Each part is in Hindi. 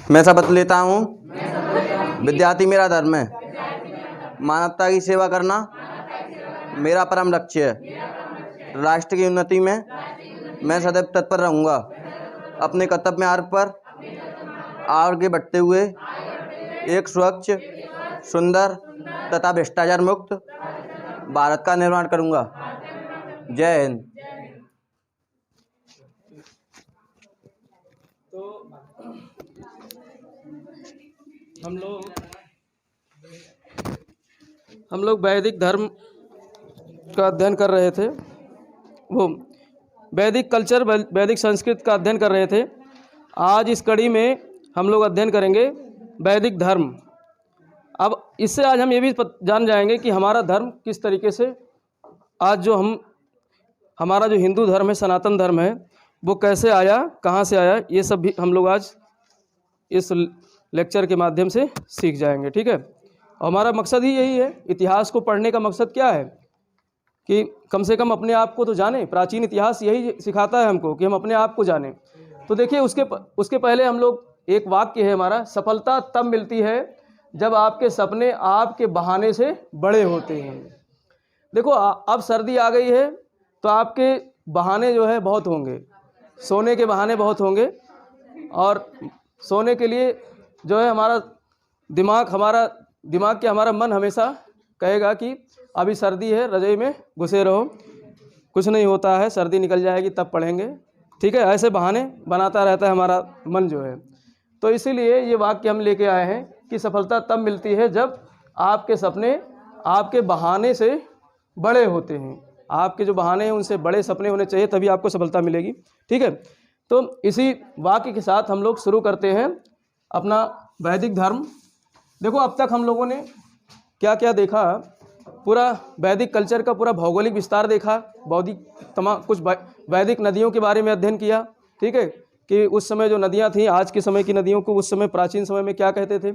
मैं शपथ लेता हूँ विद्यार्थी मेरा धर्म है, मानवता की सेवा करना मेरा परम लक्ष्य है। राष्ट्र की उन्नति में मैं सदैव तत्पर रहूँगा। अपने कर्तव्य मार्ग पर आगे बढ़ते हुए एक स्वच्छ, सुंदर तथा भ्रष्टाचार मुक्त भारत का निर्माण करूँगा। जय हिंद। तो हम लोग वैदिक धर्म का अध्ययन कर रहे थे, वो वैदिक कल्चर, वैदिक संस्कृत का अध्ययन कर रहे थे। आज इस कड़ी में हम लोग अध्ययन करेंगे वैदिक धर्म। अब इससे आज हम ये भी जान जाएंगे कि हमारा धर्म किस तरीके से, आज जो हमारा जो हिंदू धर्म है, सनातन धर्म है, वो कैसे आया, कहाँ से आया, ये सब भी हम लोग आज इस लेक्चर के माध्यम से सीख जाएंगे। ठीक है, और हमारा मकसद ही यही है। इतिहास को पढ़ने का मकसद क्या है कि कम से कम अपने आप को तो जाने। प्राचीन इतिहास यही सिखाता है हमको कि हम अपने आप को जानें। तो देखिए, उसके पहले हम लोग, एक वाक्य है हमारा, सफलता तब मिलती है जब आपके सपने आपके बहाने से बड़े होते हैं। देखो, अब सर्दी आ गई है तो आपके बहाने जो है बहुत होंगे, सोने के बहाने बहुत होंगे, और सोने के लिए जो है हमारा मन हमेशा कहेगा कि अभी सर्दी है, रज़ाई में घुसे रहो, कुछ नहीं होता है, सर्दी निकल जाएगी तब पढ़ेंगे। ठीक है, ऐसे बहाने बनाता रहता है हमारा मन जो है। तो इसीलिए ये वाक्य हम लेके आए हैं कि सफलता तब मिलती है जब आपके सपने आपके बहाने से बड़े होते हैं। आपके जो बहाने हैं उनसे बड़े सपने होने चाहिए, तभी आपको सफलता मिलेगी। ठीक है, तो इसी वाक्य के साथ हम लोग शुरू करते हैं अपना वैदिक धर्म। देखो, अब तक हम लोगों ने क्या क्या देखा, पूरा वैदिक कल्चर का पूरा भौगोलिक विस्तार देखा, कुछ वैदिक नदियों के बारे में अध्ययन किया। ठीक है, कि उस समय जो नदियां थीं, आज के समय की नदियों को उस समय प्राचीन समय में क्या कहते थे।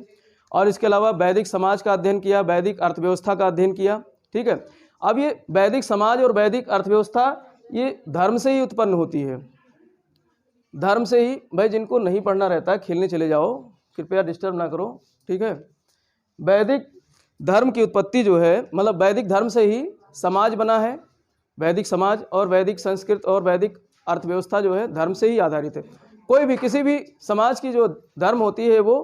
और इसके अलावा वैदिक समाज का अध्ययन किया, वैदिक अर्थव्यवस्था का अध्ययन किया। ठीक है, अब ये वैदिक समाज और वैदिक अर्थव्यवस्था ये धर्म से ही उत्पन्न होती है, धर्म से ही। भाई, जिनको नहीं पढ़ना रहता है खेलने चले जाओ, कृपया डिस्टर्ब ना करो। ठीक है, वैदिक धर्म की उत्पत्ति जो है, मतलब वैदिक धर्म से ही समाज बना है। वैदिक समाज और वैदिक संस्कृत और वैदिक अर्थव्यवस्था जो है धर्म से ही आधारित है। कोई भी किसी भी समाज की जो धर्म होती है वो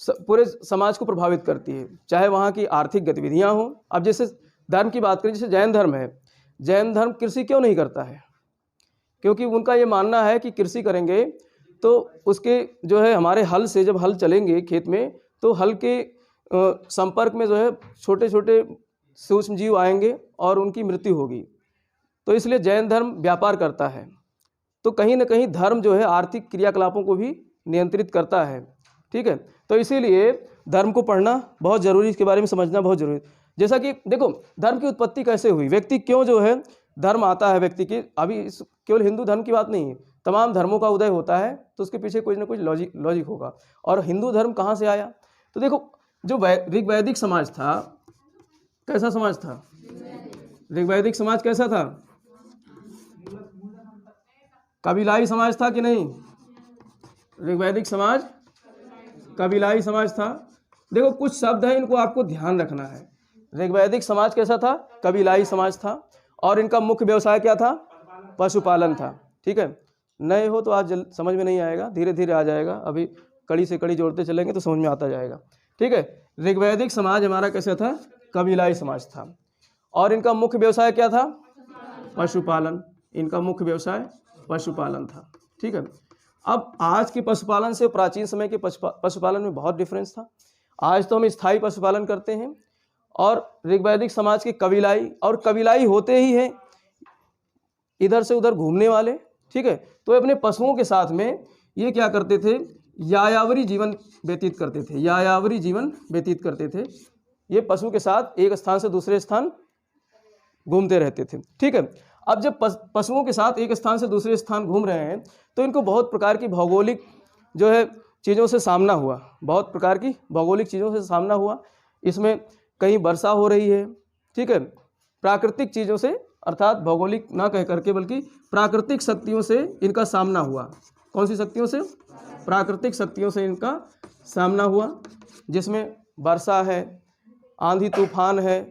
पूरे समाज को प्रभावित करती है, चाहे वहाँ की आर्थिक गतिविधियाँ हों। अब जैसे धर्म की बात करें, जैसे जैन धर्म है, जैन धर्म कृषि क्यों नहीं करता है? क्योंकि उनका ये मानना है कि कृषि करेंगे तो उसके जो है हमारे हल से, जब हल चलेंगे खेत में, तो हल के संपर्क में जो है छोटे छोटे सूक्ष्म जीव आएंगे और उनकी मृत्यु होगी। तो इसलिए जैन धर्म व्यापार करता है। तो कहीं ना कहीं धर्म जो है आर्थिक क्रियाकलापों को भी नियंत्रित करता है। ठीक है, तो इसीलिए धर्म को पढ़ना बहुत ज़रूरी, इसके बारे में समझना बहुत ज़रूरी। जैसा कि देखो, धर्म की उत्पत्ति कैसे हुई, व्यक्ति क्यों जो है धर्म आता है व्यक्ति की। अभी इस केवल हिंदू धर्म की बात नहीं है, तमाम धर्मों का उदय होता है तो उसके पीछे कुछ ना कुछ लॉजिक होगा। और हिंदू धर्म कहाँ से आया? तो देखो, जो ऋग्वैदिक समाज था, कैसा समाज था? ऋग्वैदिक समाज कैसा था? कबीलाई समाज था कि नहीं? ऋग्वैदिक समाज कबीलाई समाज था। देखो, कुछ शब्द हैं, इनको आपको ध्यान रखना है। ऋग्वैदिक समाज कैसा था? कबीलाई समाज था। और इनका मुख्य व्यवसाय क्या था? पशुपालन था। ठीक है, नए हो तो आज समझ में नहीं आएगा, धीरे धीरे आ जाएगा। अभी कड़ी से कड़ी जोड़ते चलेंगे तो समझ में आता जाएगा। ठीक है, ऋग्वैदिक समाज हमारा कैसा था? कबीलाई समाज था। और इनका मुख्य व्यवसाय क्या था? पशुपालन। इनका मुख्य व्यवसाय पशुपालन था। ठीक है, अब आज के पशुपालन से प्राचीन समय के पशुपालन में बहुत डिफरेंस था। आज तो हम स्थायी पशुपालन करते हैं, और ऋग्वैदिक समाज के कबीलाई, और कबीलाई होते ही हैं इधर से उधर घूमने वाले। ठीक है, तो अपने पशुओं के साथ में ये क्या करते थे? यायावरी जीवन व्यतीत करते थे। यायावरी जीवन व्यतीत करते थे। ये पशु के साथ एक स्थान से दूसरे स्थान घूमते रहते थे। ठीक है, अब जब पशुओं के साथ एक स्थान से दूसरे स्थान घूम रहे हैं तो इनको बहुत प्रकार की भौगोलिक जो है चीज़ों से सामना हुआ, बहुत प्रकार की भौगोलिक चीज़ों से सामना हुआ। इसमें कहीं वर्षा हो रही है, ठीक है, प्राकृतिक चीज़ों से, अर्थात भौगोलिक ना कह करके बल्कि प्राकृतिक शक्तियों से इनका सामना हुआ। कौन सी शक्तियों से? प्राकृतिक शक्तियों से इनका सामना हुआ, जिसमें वर्षा है, आंधी तूफान है,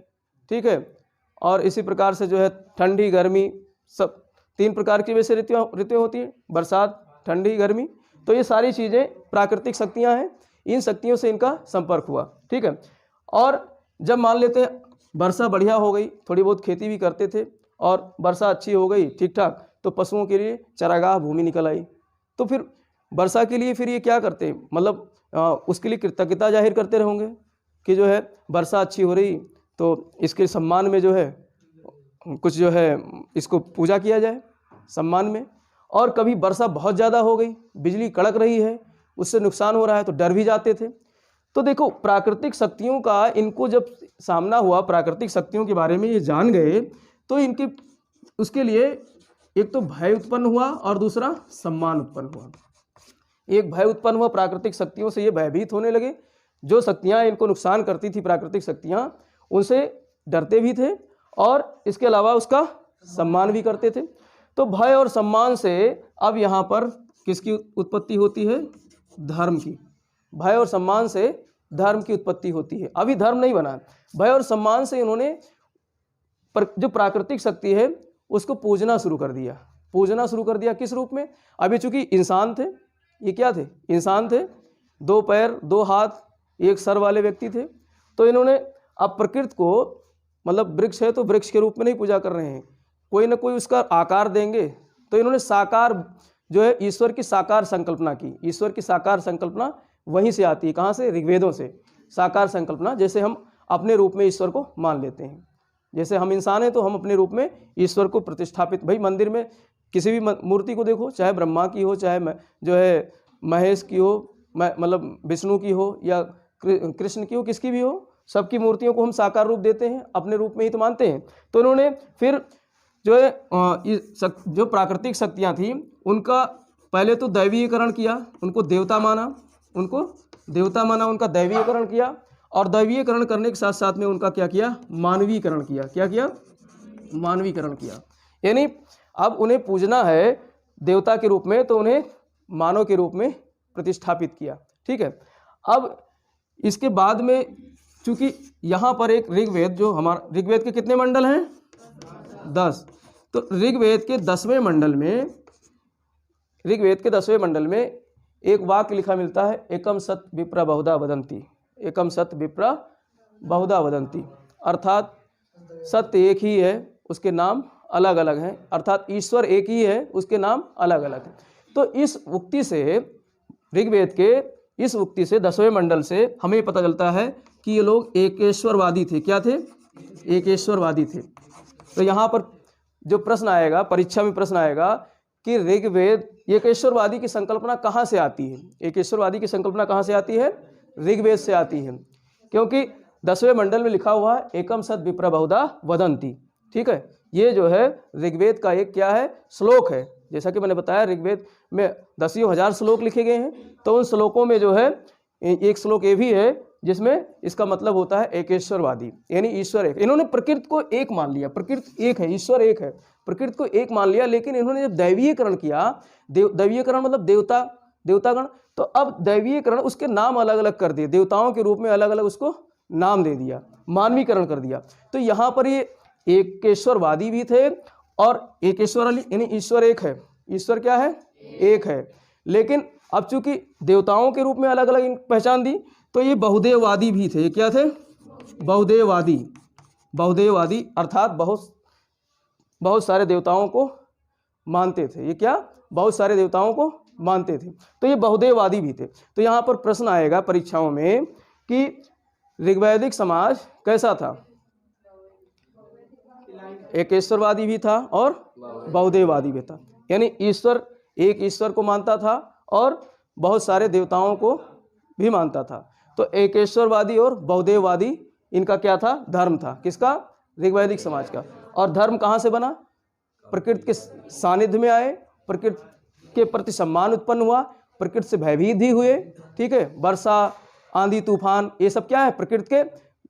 ठीक है, और इसी प्रकार से जो है ठंडी गर्मी, सब 3 प्रकार की वैसे ऋतुएं होती है, बरसात, ठंडी, गर्मी। तो ये सारी चीज़ें प्राकृतिक शक्तियां हैं, इन शक्तियों से इनका संपर्क हुआ, ठीक है। और जब मान लेते हैं वर्षा बढ़िया हो गई, थोड़ी बहुत खेती भी करते थे और वर्षा अच्छी हो गई ठीक ठाक, तो पशुओं के लिए चरागाह भूमि निकल आई। तो फिर वर्षा के लिए फिर ये क्या करते हैं, मतलब उसके लिए कृतज्ञता जाहिर करते रहोगे कि जो है वर्षा अच्छी हो रही, तो इसके सम्मान में जो है कुछ जो है इसको पूजा किया जाए सम्मान में। और कभी वर्षा बहुत ज़्यादा हो गई, बिजली कड़क रही है, उससे नुकसान हो रहा है, तो डर भी जाते थे। तो देखो प्राकृतिक शक्तियों का इनको जब सामना हुआ, प्राकृतिक शक्तियों के बारे में ये जान गए, तो इनके उसके लिए एक तो भय उत्पन्न हुआ और दूसरा सम्मान उत्पन्न हुआ। एक भय उत्पन्न हुआ, प्राकृतिक शक्तियों से ये भयभीत होने लगे। जो शक्तियाँ इनको नुकसान करती थी, प्राकृतिक शक्तियाँ, उनसे डरते भी थे और इसके अलावा उसका सम्मान भी करते थे। तो भय और सम्मान से अब यहाँ पर किसकी उत्पत्ति होती है? धर्म की। भय और सम्मान से धर्म की उत्पत्ति होती है। अभी धर्म नहीं बना, भय और सम्मान से इन्होंने जो प्राकृतिक शक्ति है उसको पूजना शुरू कर दिया। पूजना शुरू कर दिया किस रूप में? अभी चूंकि इंसान थे, ये क्या थे? इंसान थे, 2 पैर 2 हाथ 1 सर वाले व्यक्ति थे। तो इन्होंने अब प्रकृति को, मतलब वृक्ष है तो वृक्ष के रूप में नहीं पूजा कर रहे हैं, कोई ना कोई उसका आकार देंगे। तो इन्होंने साकार जो है ईश्वर की साकार संकल्पना की। ईश्वर की साकार संकल्पना वहीं से आती है, कहाँ से? ऋग्वेदों से। साकार संकल्पना, जैसे हम अपने रूप में ईश्वर को मान लेते हैं, जैसे हम इंसान हैं तो हम अपने रूप में ईश्वर को प्रतिष्ठापित, भाई मंदिर में किसी भी मूर्ति को देखो, चाहे ब्रह्मा की हो, चाहे जो है महेश की हो, मतलब विष्णु की हो या कृष्ण की हो, किसकी भी हो, सबकी मूर्तियों को हम साकार रूप देते हैं, अपने रूप में ही तो मानते हैं। तो इन्होंने फिर जो है जो प्राकृतिक शक्तियाँ थी उनका पहले तो दैवीयकरण किया, उनको देवता माना, उनका दैवीयकरण किया, और दैवीयकरण करने के साथ साथ में उनका क्या किया? मानवीकरण किया। क्या किया? मानवीकरण किया। यानी अब उन्हें पूजना है देवता के रूप में, तो उन्हें मानव के रूप में प्रतिष्ठापित किया, ठीक है। अब इसके बाद में चूंकि यहाँ पर एक ऋग्वेद, जो हमारा ऋग्वेद के कितने मंडल हैं? 10। तो ऋग्वेद के 10वें मंडल में एक वाक्य लिखा मिलता है, एकम सत विप्र बहुधा वदंती। एकम सत विप्र बहुधा वदंती, अर्थात सत्य एक ही है, उसके नाम अलग अलग हैं, अर्थात ईश्वर एक ही है, उसके नाम अलग अलग हैं। तो इस उक्ति से, ऋग्वेद के इस उक्ति से 10वें मंडल से हमें पता चलता है कि ये लोग एकेश्वरवादी थे। क्या थे? एकेश्वरवादी थे। तो यहाँ पर जो प्रश्न आएगा, परीक्षा में प्रश्न आएगा कि ऋग्वेद, एकेश्वरवादी की संकल्पना कहाँ से आती है? एकेश्वरवादी की संकल्पना कहाँ से आती है? ऋग्वेद से आती है, क्योंकि 10वें मंडल में लिखा हुआ है एकम सत विप्र बहुधा वदंती, ठीक है। ये जो है ऋग्वेद का एक क्या है? श्लोक है। जैसा कि मैंने बताया ऋग्वेद में 10,000 श्लोक लिखे गए हैं, तो उन श्लोकों में जो है एक श्लोक ये भी है जिसमें इसका मतलब होता है एकेश्वरवादी, यानी ईश्वर एक। इन्होंने प्रकृति को एक मान लिया, प्रकृति एक है, ईश्वर एक है, प्रकृति को एक मान लिया। लेकिन इन्होंने जब दैवीयकरण किया, दैवीयकरण मतलब देवतागण, तो अब दैवीयकरण, उसके नाम अलग अलग कर दिए, देवताओं के रूप में अलग अलग उसको नाम दे दिया, मानवीकरण कर दिया। तो यहाँ पर ये एकेश्वरवादी भी थे और एकेश्वर यानी ईश्वर एक है। ईश्वर क्या है? एक है। लेकिन अब चूंकि देवताओं के रूप में अलग अलग पहचान दी, तो ये बहुदेववादी भी थे। ये क्या थे? बहुदेववादी, अर्थात बहुत सारे देवताओं को मानते थे। ये क्या? बहुत सारे देवताओं को मानते थे, तो ये बहुदेववादी भी थे। तो यहाँ पर प्रश्न आएगा परीक्षाओं में कि ऋग्वैदिक समाज कैसा था? एकेश्वरवादी भी था और बहुदेववादी भी था, यानी ईश्वर, एक ईश्वर को मानता था और बहुत सारे देवताओं को भी मानता था। तो एकेश्वरवादी और बहुदेववादी इनका क्या था? धर्म था। किसका? ऋग्वैदिक समाज का। और धर्म कहाँ से बना? प्रकृति के सानिध्य में आए, प्रकृति के प्रति सम्मान उत्पन्न हुआ, प्रकृति से भयभीत भी हुए, ठीक है। वर्षा, आंधी, तूफान, ये सब क्या है? प्रकृति के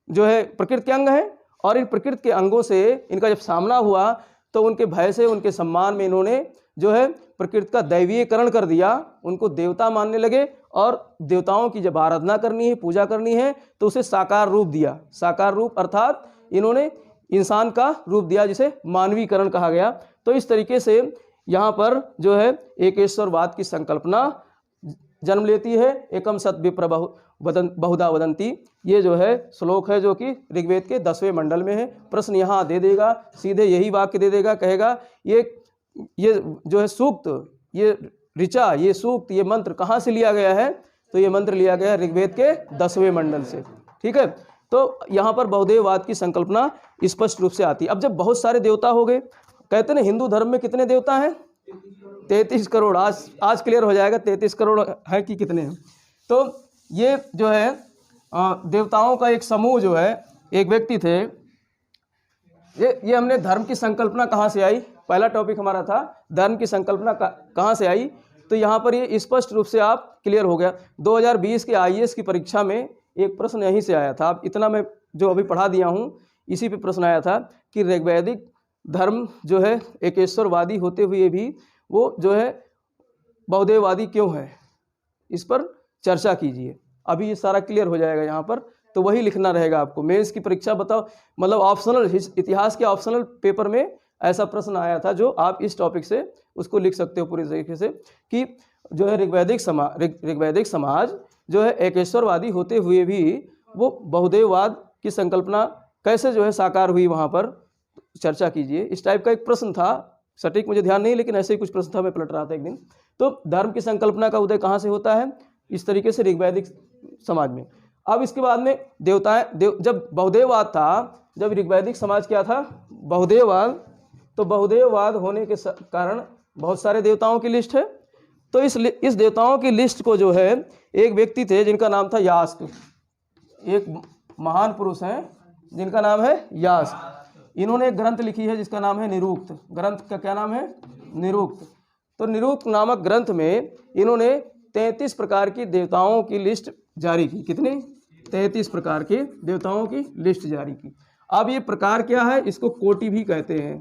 जो है प्रकृति के अंग हैं। और इन प्रकृति के अंगों से इनका जब सामना हुआ तो उनके भय से, उनके सम्मान में इन्होंने जो है प्रकृति का दैवीयकरण कर दिया, उनको देवता मानने लगे और देवताओं की जब आराधना करनी है, पूजा करनी है तो उसे साकार रूप दिया। साकार रूप अर्थात इन्होंने इंसान का रूप दिया जिसे मानवीकरण कहा गया। तो इस तरीके से यहाँ पर जो है एकेश्वरवाद की संकल्पना जन्म लेती है। एकम सत विप्र बहुधा वदंती, ये जो है श्लोक है जो कि ऋग्वेद के 10वें मंडल में है। प्रश्न यहाँ दे देगा, सीधे यही वाक्य दे देगा, कहेगा ये जो है सूक्त, ये ऋचा, ये सूक्त, ये मंत्र कहाँ से लिया गया है? तो ये मंत्र लिया गया ऋग्वेद के 10वें मंडल से। ठीक है, तो यहाँ पर बहुदेववाद की संकल्पना स्पष्ट रूप से आती है। अब जब बहुत सारे देवता हो गए, कहते ना हिंदू धर्म में कितने देवता हैं? 33 करोड़। आज क्लियर हो जाएगा 33 करोड़ है कि कितने हैं। तो ये जो है देवताओं का एक समूह जो है, एक व्यक्ति थे। ये हमने धर्म की संकल्पना कहाँ से आई, पहला टॉपिक हमारा था धर्म की संकल्पना कहाँ से आई। तो यहाँ पर ये स्पष्ट रूप से आप क्लियर हो गया। 2020 के IAS की परीक्षा में एक प्रश्न यहीं से आया था। अब इतना मैं जो अभी पढ़ा दिया हूँ इसी पे प्रश्न आया था कि ऋग्वैदिक धर्म जो है एकेश्वरवादी होते हुए भी वो जो है बहुदेववादी क्यों है, इस पर चर्चा कीजिए। अभी ये सारा क्लियर हो जाएगा यहाँ पर, तो वही लिखना रहेगा आपको। मेंस की परीक्षा बताओ, मतलब ऑप्शनल इतिहास के ऑप्शनल पेपर में ऐसा प्रश्न आया था जो आप इस टॉपिक से उसको लिख सकते हो पूरी तरीके से कि जो है ऋग्वैदिक समाज जो है एकेश्वरवादी होते हुए भी वो बहुदेववाद की संकल्पना कैसे जो है साकार हुई, वहाँ पर चर्चा कीजिए। इस टाइप का एक प्रश्न था, सटीक मुझे ध्यान नहीं, लेकिन ऐसे ही कुछ प्रश्न था, मैं पलट रहा था एक दिन। तो धर्म की संकल्पना का उदय कहाँ से होता है? इस तरीके से ऋग्वैदिक समाज में। अब इसके बाद में जब बहुदेववाद था, जब ऋग्वैदिक समाज क्या था? बहुदेववाद। तो बहुदेववाद होने के कारण बहुत सारे देवताओं की लिस्ट है। तो इस देवताओं की लिस्ट को जो है एक व्यक्ति थे जिनका नाम था यास्क, एक महान पुरुष हैं जिनका नाम है यास्क। इन्होंने एक ग्रंथ लिखी है जिसका नाम है निरुक्त। ग्रंथ का क्या नाम है? निरुक्त। तो निरुक्त नामक ग्रंथ में इन्होंने 33 प्रकार की देवताओं की लिस्ट जारी की। कितनी? 33 प्रकार के देवताओं की लिस्ट जारी की। अब ये प्रकार क्या है? इसको कोटि भी कहते हैं,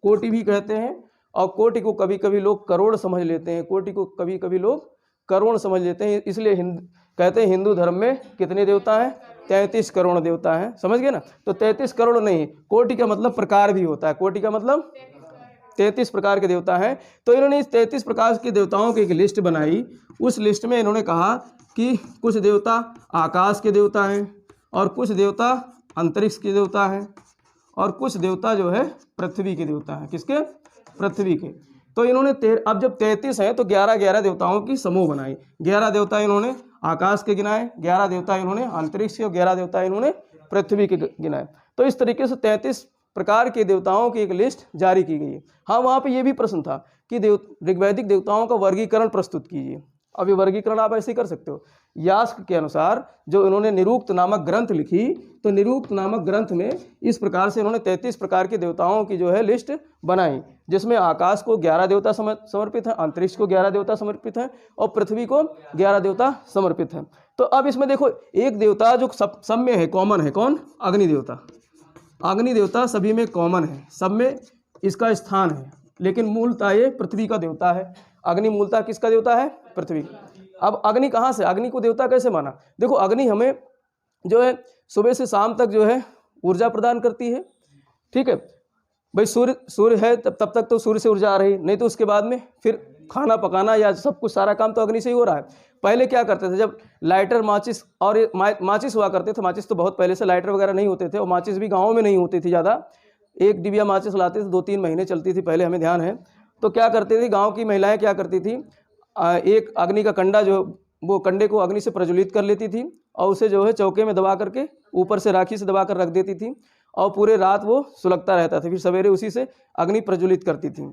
कोटि भी कहते हैं। और कोटि को कभी कभी लोग करोड़ समझ लेते हैं, कोटि को कभी कभी लोग करोड़ समझ लेते हैं। इसलिए कहते हैं हिंदू धर्म में कितने देवता हैं? 33 करोड़ देवता हैं। समझ गए ना? तो 33 करोड़ नहीं, कोटि का मतलब प्रकार भी होता है। कोटि का मतलब 33 प्रकार के देवता हैं। तो इन्होंने इस 33 प्रकार के देवताओं की एक लिस्ट बनाई। उस लिस्ट में इन्होंने कहा कि कुछ देवता आकाश के देवता हैं और कुछ देवता अंतरिक्ष के देवता हैं और कुछ देवता जो है पृथ्वी के देवता हैं। किसके? पृथ्वी के। तो इन्होंने अब जब 33 हैं तो 11 देवताओं की समूह बनाई। 11 देवता इन्होंने आकाश के गिनाए, 11 देवता इन्होंने अंतरिक्ष के और 11 देवता इन्होंने पृथ्वी के गिनाए। तो इस तरीके से 33 प्रकार के देवताओं की एक लिस्ट जारी की गई है। हाँ, वहाँ पे ये भी प्रश्न था कि ऋग्वैदिक देवताओं का वर्गीकरण प्रस्तुत कीजिए। अब ये वर्गीकरण आप ऐसे ही कर सकते हो। यास्क के अनुसार जो इन्होंने निरुक्त नामक ग्रंथ लिखी, तो निरुक्त नामक ग्रंथ में इस प्रकार से इन्होंने 33 प्रकार के देवताओं की जो है लिस्ट बनाई, जिसमें आकाश को 11 देवता समर्पित हैं, अंतरिक्ष को 11 देवता समर्पित हैं और पृथ्वी को 11 देवता समर्पित हैं। तो अब इसमें देखो, एक देवता जो सब में है, कॉमन है, कौन? अग्नि देवता। अग्नि देवता सभी में कॉमन है, सब में इसका स्थान है, लेकिन मूलतः ये पृथ्वी का देवता है। अग्नि मूलतः किसका देवता है? पृथ्वी। अब अग्नि कहाँ से, अग्नि को देवता कैसे माना? देखो, अग्नि हमें जो है सुबह से शाम तक जो है ऊर्जा प्रदान करती है। ठीक है भाई, सूर्य है तब तक तो सूर्य से ऊर्जा आ रही, नहीं तो उसके बाद में फिर खाना पकाना या सब कुछ सारा काम तो अग्नि से ही हो रहा है। पहले क्या करते थे, जब लाइटर माचिस और माचिस हुआ करते थे, माचिस तो बहुत पहले से, लाइटर वगैरह नहीं होते थे और माचिस भी गाँव में नहीं होती थी ज़्यादा। एक डिबिया माचिस लाते थे, 2-3 महीने चलती थी पहले, हमें ध्यान है। तो क्या करती थी गाँव की महिलाएँ, क्या करती थी, एक अग्नि का कंडा जो वो कंडे को अग्नि से प्रज्वलित कर लेती थी और उसे जो है चौके में दबा करके ऊपर से राखी से दबा कर रख देती थी और पूरे रात वो सुलगता रहता था। फिर सवेरे उसी से अग्नि प्रज्वलित करती थी।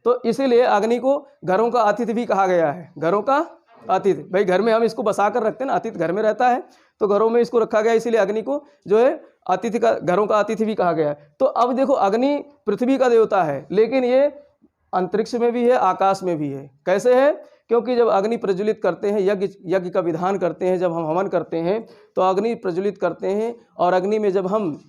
तो इसीलिए अग्नि को घरों का अतिथि भी कहा गया है। घरों का अतिथि, भाई घर में हम इसको बसा कर रखते हैं ना, अतिथि घर में रहता है तो घरों में इसको रखा गया, इसीलिए अग्नि को जो है अतिथि का, घरों का अतिथि भी कहा गया है। तो अब देखो, अग्नि पृथ्वी का देवता है, लेकिन ये अंतरिक्ष में भी है, आकाश में भी है। कैसे है? क्योंकि जब अग्नि प्रज्वलित करते हैं, यज्ञ का विधान करते हैं, जब हम हवन करते हैं तो अग्नि प्रज्वलित करते हैं और अग्नि में जब हम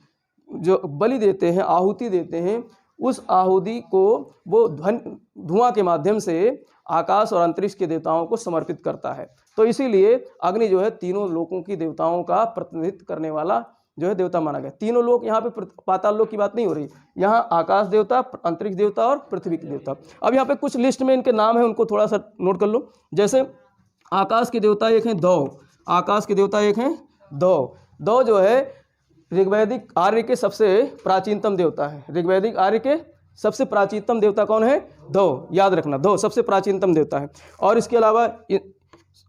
जो बलि देते हैं, आहुति देते हैं, उस आहुति को वो धुआं के माध्यम से आकाश और अंतरिक्ष के देवताओं को समर्पित करता है। तो इसीलिए अग्नि जो है तीनों लोकों की देवताओं का प्रतिनिधित्व करने वाला जो है देवता माना गया। तीनों लोक, यहाँ पे पाताल लोक की बात नहीं हो रही, यहाँ आकाश देवता, अंतरिक्ष देवता और पृथ्वी के देवता। अब यहाँ पे कुछ लिस्ट में इनके नाम है, उनको थोड़ा सा नोट कर लो। जैसे आकाश के देवता एक हैं दौ, आकाश के देवता एक हैं दौ। दौ जो है ऋग्वैदिक आर्य के सबसे प्राचीनतम देवता है। ऋग्वैदिक आर्य के सबसे प्राचीनतम देवता कौन है? दौ, याद रखना, दौ सबसे प्राचीनतम देवता है। और इसके अलावा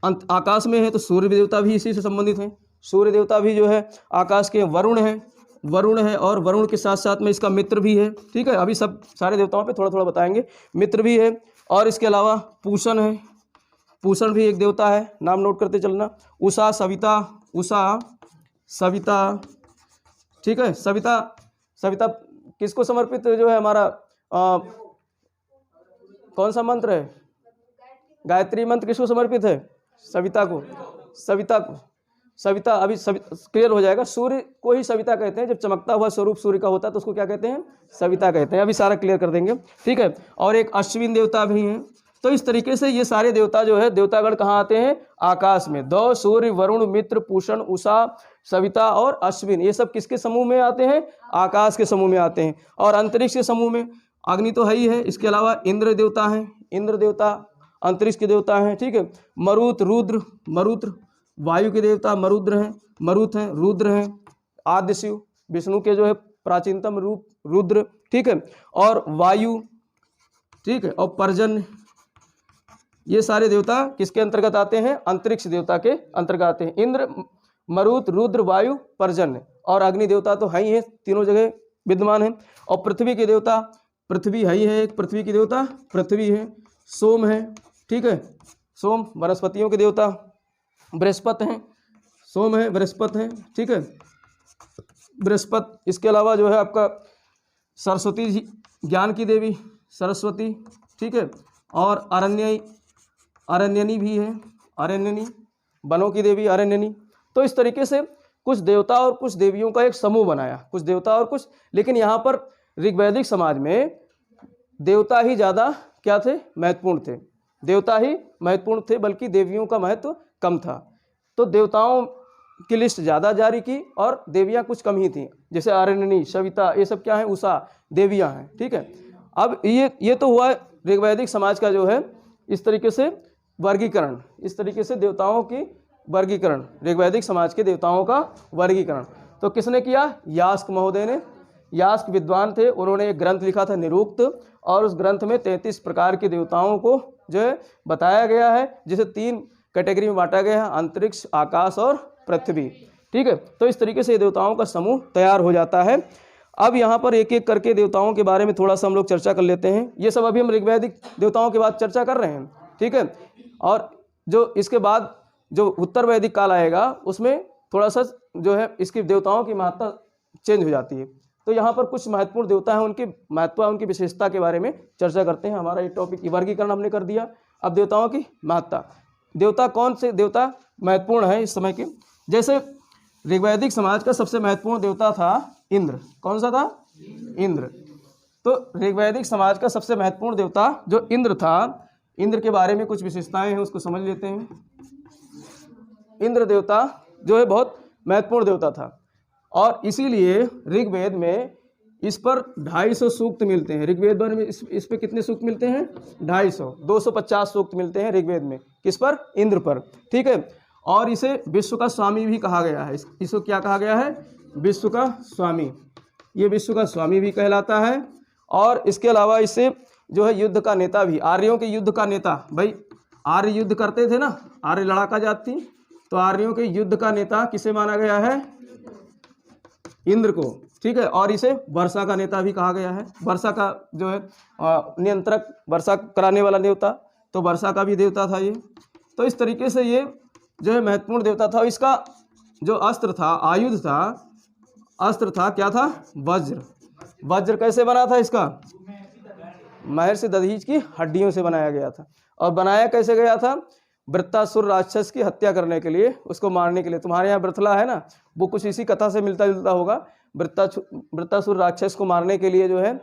आकाश में है तो सूर्य देवता भी इसी से संबंधित हैं। सूर्य देवता भी जो है आकाश के वरुण है, वरुण है, और वरुण के साथ साथ में इसका मित्र भी है। ठीक है, अभी सब सारे देवताओं पे थोड़ा थोड़ा बताएंगे। मित्र भी है, और इसके अलावा पूषण है, पूषण भी एक देवता है, नाम नोट करते चलना। उषा, सविता, उषा, सविता, ठीक है। सविता, सविता किसको समर्पित जो है हमारा कौन सा मंत्र है? गायत्री मंत्र किसको समर्पित है? सविता को, सविता को, सविता। अभी क्लियर हो जाएगा। सूर्य को ही सविता कहते हैं, जब चमकता हुआ स्वरूप सूर्य का होता है तो उसको क्या कहते हैं? सविता कहते हैं। अभी सारा क्लियर कर देंगे, ठीक है। और एक अश्विन देवता भी हैं। तो इस तरीके से ये सारे देवता जो है, देवतागण कहाँ आते हैं? आकाश में। दौ, सूर्य, वरुण, मित्र, पूषण, उषा, सविता और अश्विन, ये सब किसके समूह में आते हैं? आकाश के समूह में आते हैं। और अंतरिक्ष के समूह में अग्नि तो है ही है, इसके अलावा इंद्र देवता हैं, इंद्र देवता अंतरिक्ष के देवता हैं, ठीक है। मरुत, रुद्र, मरुत्र वायु के देवता मरुद्र हैं, मरुत हैं, रुद्र हैं। आद्य शिव, विष्णु के जो है प्राचीनतम रूप रुद्र, ठीक है। और वायु, ठीक है, और पर्जन्य, ये सारे देवता किसके अंतर्गत आते हैं? अंतरिक्ष देवता के अंतर्गत आते हैं। इंद्र, मरुत, रुद्र, वायु, पर्जन्य और अग्नि देवता तो है ही है, तीनों जगह विद्यमान है। और पृथ्वी के देवता, पृथ्वी है ही है, एक पृथ्वी की देवता पृथ्वी है। सोम है, ठीक है, सोम वनस्पतियों के देवता। बृहस्पति हैं, सोम है, बृहस्पति हैं, ठीक है, बृहस्पति। इसके अलावा जो है आपका सरस्वती जी, ज्ञान की देवी सरस्वती, ठीक है। और अरण्यनी भी है, अरण्यनी, वनों की देवी अरण्यनी। तो इस तरीके से कुछ देवता और कुछ देवियों का एक समूह बनाया, कुछ देवता और कुछ, लेकिन यहाँ पर ऋग्वैदिक समाज में देवता ही ज़्यादा क्या थे? महत्वपूर्ण थे। देवता ही महत्वपूर्ण थे, बल्कि देवियों का महत्व कम था। तो देवताओं की लिस्ट ज़्यादा जारी की और देवियाँ कुछ कम ही थीं, जैसे आरण्यनी, सविता, ये सब क्या हैं? उषा देवियाँ हैं, ठीक है। अब ये तो हुआ ऋग्वैदिक समाज का जो है इस तरीके से वर्गीकरण, इस तरीके से देवताओं की वर्गीकरण, ऋग्वैदिक समाज के देवताओं का वर्गीकरण। तो किसने किया? यास्क महोदय ने। यास्क विद्वान थे, उन्होंने एक ग्रंथ लिखा था निरुक्त, और उस ग्रंथ में 33 प्रकार के देवताओं को जो है बताया गया है, जिसे 3 कैटेगरी में बांटा गया है, अंतरिक्ष, आकाश और पृथ्वी, ठीक है। तो इस तरीके से देवताओं का समूह तैयार हो जाता है। अब यहाँ पर एक एक करके देवताओं के बारे में थोड़ा सा हम लोग चर्चा कर लेते हैं। ये सब अभी हम ऋग्वैदिक देवताओं के बाद चर्चा कर रहे हैं, ठीक है। और जो इसके बाद जो उत्तर वैदिक काल आएगा उसमें थोड़ा सा जो है इसकी देवताओं की महत्ता चेंज हो जाती है। तो यहाँ पर कुछ महत्वपूर्ण देवता हैं, उनकी महत्व, उनकी विशेषता के बारे में चर्चा करते हैं। हमारा ये टॉपिक वर्गीकरण हमने कर दिया। अब देवताओं की महत्ता, देवता कौन से देवता महत्वपूर्ण है इस समय के? जैसे ऋग्वैदिक समाज का सबसे महत्वपूर्ण देवता था इंद्र। कौन सा था? इंद्र। तो ऋग्वैदिक समाज का सबसे महत्वपूर्ण देवता जो इंद्र था, इंद्र के बारे में कुछ विशेषताएं हैं, उसको समझ लेते हैं। इंद्र देवता जो है बहुत महत्वपूर्ण देवता था, और इसीलिए ऋग्वेद में इस पर 250 सूक्त मिलते हैं। ऋग्वेद में इस पे कितने सूक्त मिलते हैं? 250 सूक्त मिलते हैं ऋग्वेद में। किस पर? इंद्र पर, ठीक है। और इसे विश्व का स्वामी भी कहा गया है। इसको क्या कहा गया है? विश्व का स्वामी। ये विश्व का स्वामी भी कहलाता है। और इसके अलावा इसे जो है युद्ध का नेता भी, आर्यों के युद्ध का नेता। भाई आर्य युद्ध करते थे ना, आर्य लड़ाका जात थी, तो आर्यों के युद्ध का नेता किसे माना गया है? इंद्र को, ठीक है। और इसे वर्षा का नेता भी कहा गया है। वर्षा का जो है नियंत्रक, वर्षा कराने वाला देवता, तो वर्षा का भी देवता था ये। तो इस तरीके से ये जो है महत्वपूर्ण देवता था। इसका जो अस्त्र था, आयुध था, अस्त्र था, क्या था? वज्र। वज्र कैसे बना था इसका? महर्षि दधीच की हड्डियों से बनाया गया था। और बनाया कैसे गया था? वृत्तासुर राक्षस की हत्या करने के लिए, उसको मारने के लिए। तुम्हारे यहाँ वृथला है ना, वो कुछ इसी कथा से मिलता जुलता होगा। वृत्तासुर राक्षस को मारने के लिए जो है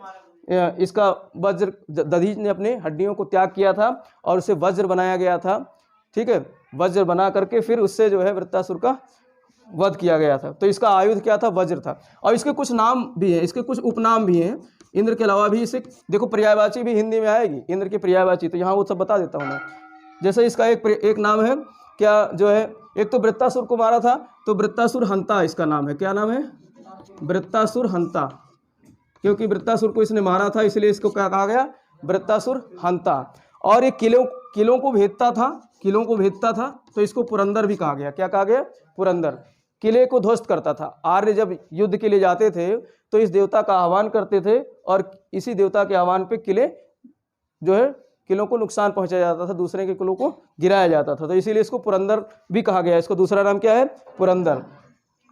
इसका वज्र, दधीच ने अपने हड्डियों को त्याग किया था और उसे वज्र बनाया गया था। ठीक है, वज्र बना करके फिर उससे जो है वृत्तासुर का वध किया गया था। तो इसका आयुध क्या था? वज्र था। और इसके कुछ नाम भी हैं, इसके कुछ उपनाम भी हैं इंद्र के अलावा भी। इसे देखो पर्यायवाची भी हिंदी में आएगी, इंद्र की पर्यायवाची, तो यहाँ वो सब बता देता हूँ मैं। जैसे इसका एक नाम है क्या जो है, एक तो वृत्तासुर को मारा था तो वृत्तासुर हंता इसका नाम है। क्या नाम है? वृत्तासुर हंता, क्योंकि वृत्तासुर को इसने मारा था इसलिए इसको क्या कहा गया? वृत्तासुर हंता। और ये किलों को भेदता था, तो इसको पुरंदर भी कहा गया। क्या कहा गया? पुरंदर। किले को ध्वस्त करता था। आर्य जब युद्ध के लिए जाते थे तो इस देवता का आह्वान करते थे और इसी देवता के आह्वान पे किलों को नुकसान पहुंचाया जाता था, दूसरे के किलों को गिराया जाता था, तो इसीलिए इसको पुरंदर भी कहा गया। इसको दूसरा नाम क्या है? पुरंदर।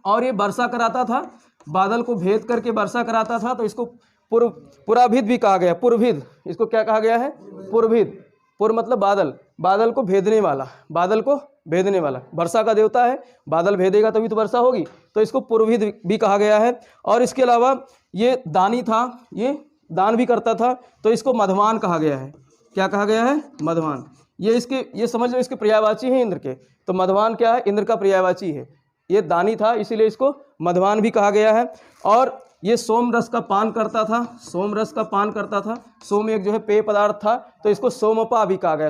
और ये वर्षा कराता था, बादल को भेद करके वर्षा कराता था, तो इसको पुराभिद भी कहा गया। पुरभिद, इसको क्या कहा गया है? पुरभिद। पुर मतलब बादल को भेदने वाला, वर्षा का देवता है, बादल भेदेगा तभी तो वर्षा होगी, तो इसको पुरभिद भी कहा गया है। और इसके अलावा ये दानी था, ये दान भी करता था, तो इसको मधवान कहा गया है। क्या कहा गया है? मधवान। ये समझ लो इसके पर्यायवाची हैं इंद्र के। तो मधवान क्या है? इंद्र का पर्यायवाची है। ये दानी था इसीलिए इसको मधवान भी कहा गया है। और ये सोम रस का पान करता था, सोम एक जो है पेय पदार्थ था, तो इसको सोमपा भी कहा गया।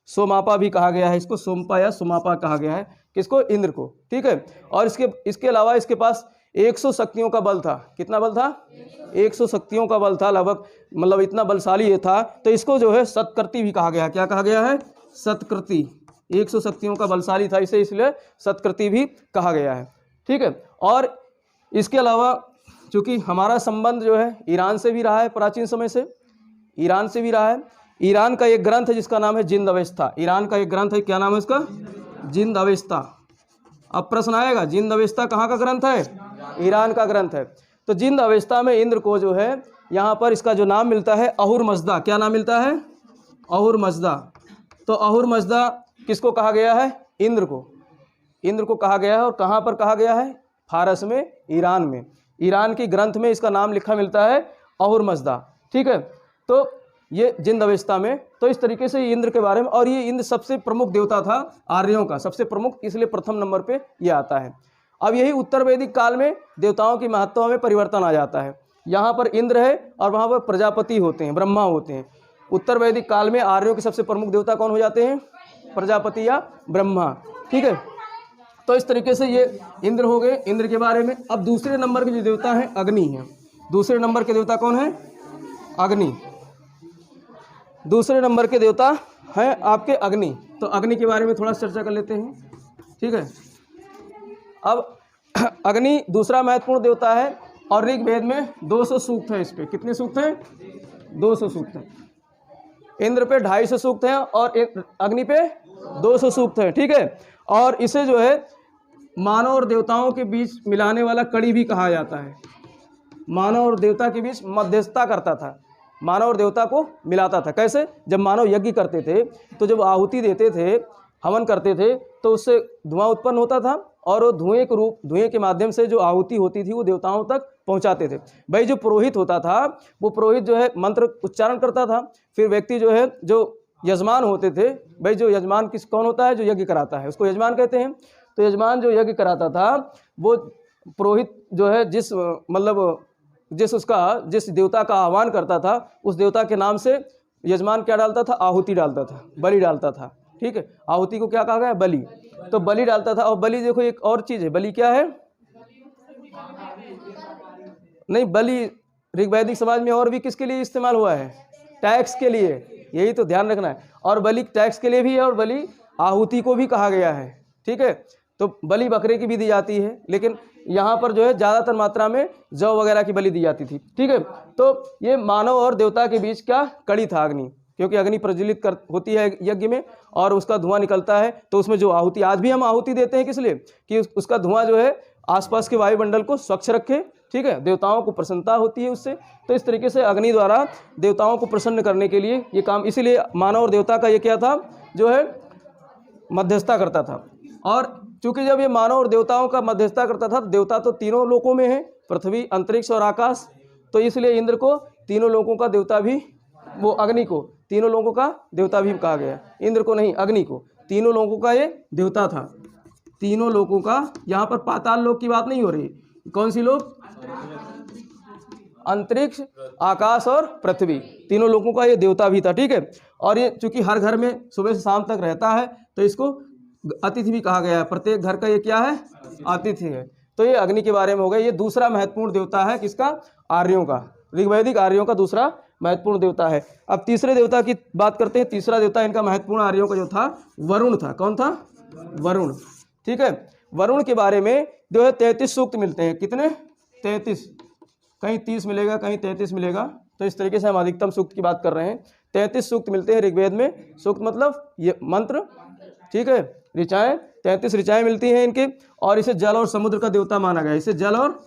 सोमापा भी कहा गया है, इसको सोमपा या सोमापा कहा गया है। किसको? इंद्र को। ठीक है। और इसके अलावा इसके पास 100 शक्तियों का बल था। कितना बल था? 100 शक्तियों का बल था लगभग, मतलब इतना बलशाली ये था, तो इसको जो है सत्कृति भी कहा गया। क्या कहा गया है? सत्कृति। 100 शक्तियों का बलशाली था इसे, इसलिए सत्कृति भी कहा गया है। ठीक है। और इसके अलावा चूँकि हमारा संबंध जो है ईरान से भी रहा है, प्राचीन समय से ईरान से भी रहा है। ईरान का एक ग्रंथ है जिसका नाम है जिंद अवेस्ता। ईरान का एक ग्रंथ है, क्या नाम है उसका? जिंद अवेस्ता। अब प्रश्न आएगा, जिंद अवेस्ता कहाँ का ग्रंथ है? ईरान का ग्रंथ है। तो जिंद अवेस्ता में इंद्र को जो है यहाँ पर इसका जो नाम मिलता है अहुर मजदा। क्या नाम मिलता है? अहुर मजदा। तो अहुर मजदा किसको कहा गया है? इंद्र को कहा गया है। और कहाँ पर कहा गया है? फारस में, ईरान में। ईरान की ग्रंथ में इसका नाम लिखा मिलता है अहुर मजदा। ठीक है। तो ये जिंद अवेस्ता में, तो इस तरीके से इंद्र के बारे में। और ये इंद्र सबसे प्रमुख देवता था आर्यों का, सबसे प्रमुख, इसलिए प्रथम नंबर पे ये आता है। अब यही उत्तर वैदिक काल में देवताओं की महत्ता में परिवर्तन आ जाता है। यहाँ पर इंद्र है और वहाँ पर प्रजापति होते हैं, ब्रह्मा होते हैं। उत्तर वैदिक काल में आर्यों के सबसे प्रमुख देवता कौन हो जाते हैं? प्रजापति या ब्रह्मा। ठीक है। तो इस तरीके से ये इंद्र हो गए इंद्र के बारे में। अब दूसरे नंबर के जो देवता हैं अग्नि हैं। दूसरे नंबर के देवता कौन है? अग्नि। दूसरे नंबर के देवता हैं आपके अग्नि। तो अग्नि के बारे में थोड़ा चर्चा कर लेते हैं। ठीक है। अब अग्नि दूसरा महत्वपूर्ण देवता है और ऋग्वेद में 200 सूक्त है इस पे। कितने सूक्त हैं? 200 सूक्त हैं। इंद्र पे 250 सूक्त हैं और अग्नि पे 200 सूक्त हैं। ठीक है। और इसे जो है मानव और देवताओं के बीच मिलाने वाला कड़ी भी कहा जाता है। मानव और देवता के बीच मध्यस्थता करता था, मानव और देवता को मिलाता था। कैसे? जब मानव यज्ञ करते थे तो जब आहुति देते थे, हवन करते थे, तो उससे धुआं उत्पन्न होता था और वो धुएं के माध्यम से जो आहुति होती थी वो देवताओं तक पहुंचाते थे। भाई जो पुरोहित होता था वो पुरोहित जो है मंत्र उच्चारण करता था। फिर व्यक्ति जो है, जो यजमान होते थे, भाई जो यजमान कौन होता है? जो यज्ञ कराता है, उसको यजमान कहते हैं। तो यजमान जो यज्ञ कराता था वो पुरोहित जो है जिस देवता का आह्वान करता था उस देवता के नाम से यजमान क्या डालता था? आहुति डालता था, बलि डालता था। ठीक है। आहुति को क्या कहा गया? बलि। तो बलि डालता था। और बलि देखो एक और चीज़ है, बलि क्या है? नहीं, बलि ऋग्वैदिक समाज में और भी किसके लिए इस्तेमाल हुआ है? टैक्स के लिए। यही तो ध्यान रखना है। और बलि टैक्स के लिए भी है और बलि आहुति को भी कहा गया है। ठीक है। तो बलि बकरे की भी दी जाती है, लेकिन यहाँ पर जो है ज़्यादातर मात्रा में जौ वगैरह की बलि दी जाती थी। ठीक है। तो ये मानव और देवता के बीच क्या कड़ी था अग्नि, क्योंकि अग्नि प्रज्वलित होती है यज्ञ में और उसका धुआं निकलता है, तो उसमें जो आहुति, आज भी हम आहुति देते हैं किस लिए? कि उसका धुआं जो है आसपास के वायुमंडल को स्वच्छ रखे। ठीक है। देवताओं को प्रसन्नता होती है उससे। तो इस तरीके से अग्नि द्वारा देवताओं को प्रसन्न करने के लिए ये काम, इसीलिए मानव और देवता का ये क्या था? जो है मध्यस्थता करता था। और चूंकि जब ये मानव और देवताओं का मध्यस्थता करता था, देवता तो तीनों लोकों में है, पृथ्वी, अंतरिक्ष और आकाश, तो इसलिए इंद्र को तीनों लोगों का देवता भी, वो अग्नि को तीनों लोगों का देवता भी कहा गया। इंद्र को नहीं, अग्नि को, तीनों लोगों का ये देवता था। तीनों लोगों का, यहाँ पर पाताल लोक की बात नहीं हो रही। कौन सी लोक? अंतरिक्ष, आकाश और पृथ्वी, तीनों लोगों का ये देवता भी था। ठीक है। और ये चूंकि हर घर में सुबह से शाम तक रहता है तो इसको अतिथि भी कहा गया है। प्रत्येक घर का ये क्या है? अतिथि है। तो ये अग्नि के बारे में हो गया। ये दूसरा महत्वपूर्ण देवता है किसका? आर्यों का, ऋग्वैदिक आर्यों का दूसरा महत्वपूर्ण देवता है। अब तीसरे देवता की बात करते हैं। तीसरा देवता इनका महत्वपूर्ण आर्यों का जो था वरुण था। कौन था? वरुण। ठीक है। वरुण के बारे में जो है 33 सूक्त मिलते हैं। कितने? 33। कहीं 30 मिलेगा, कहीं 33 मिलेगा। तो इस तरीके से हम अधिकतम सूक्त की बात कर रहे हैं। 33 सूक्त मिलते हैं ऋग्वेद में। सूक्त मतलब ये मंत्र, ठीक है, ऋचाएं, 33 ऋचाएं मिलती हैं इनके। और इसे जल और समुद्र का देवता माना गया है। इसे जल और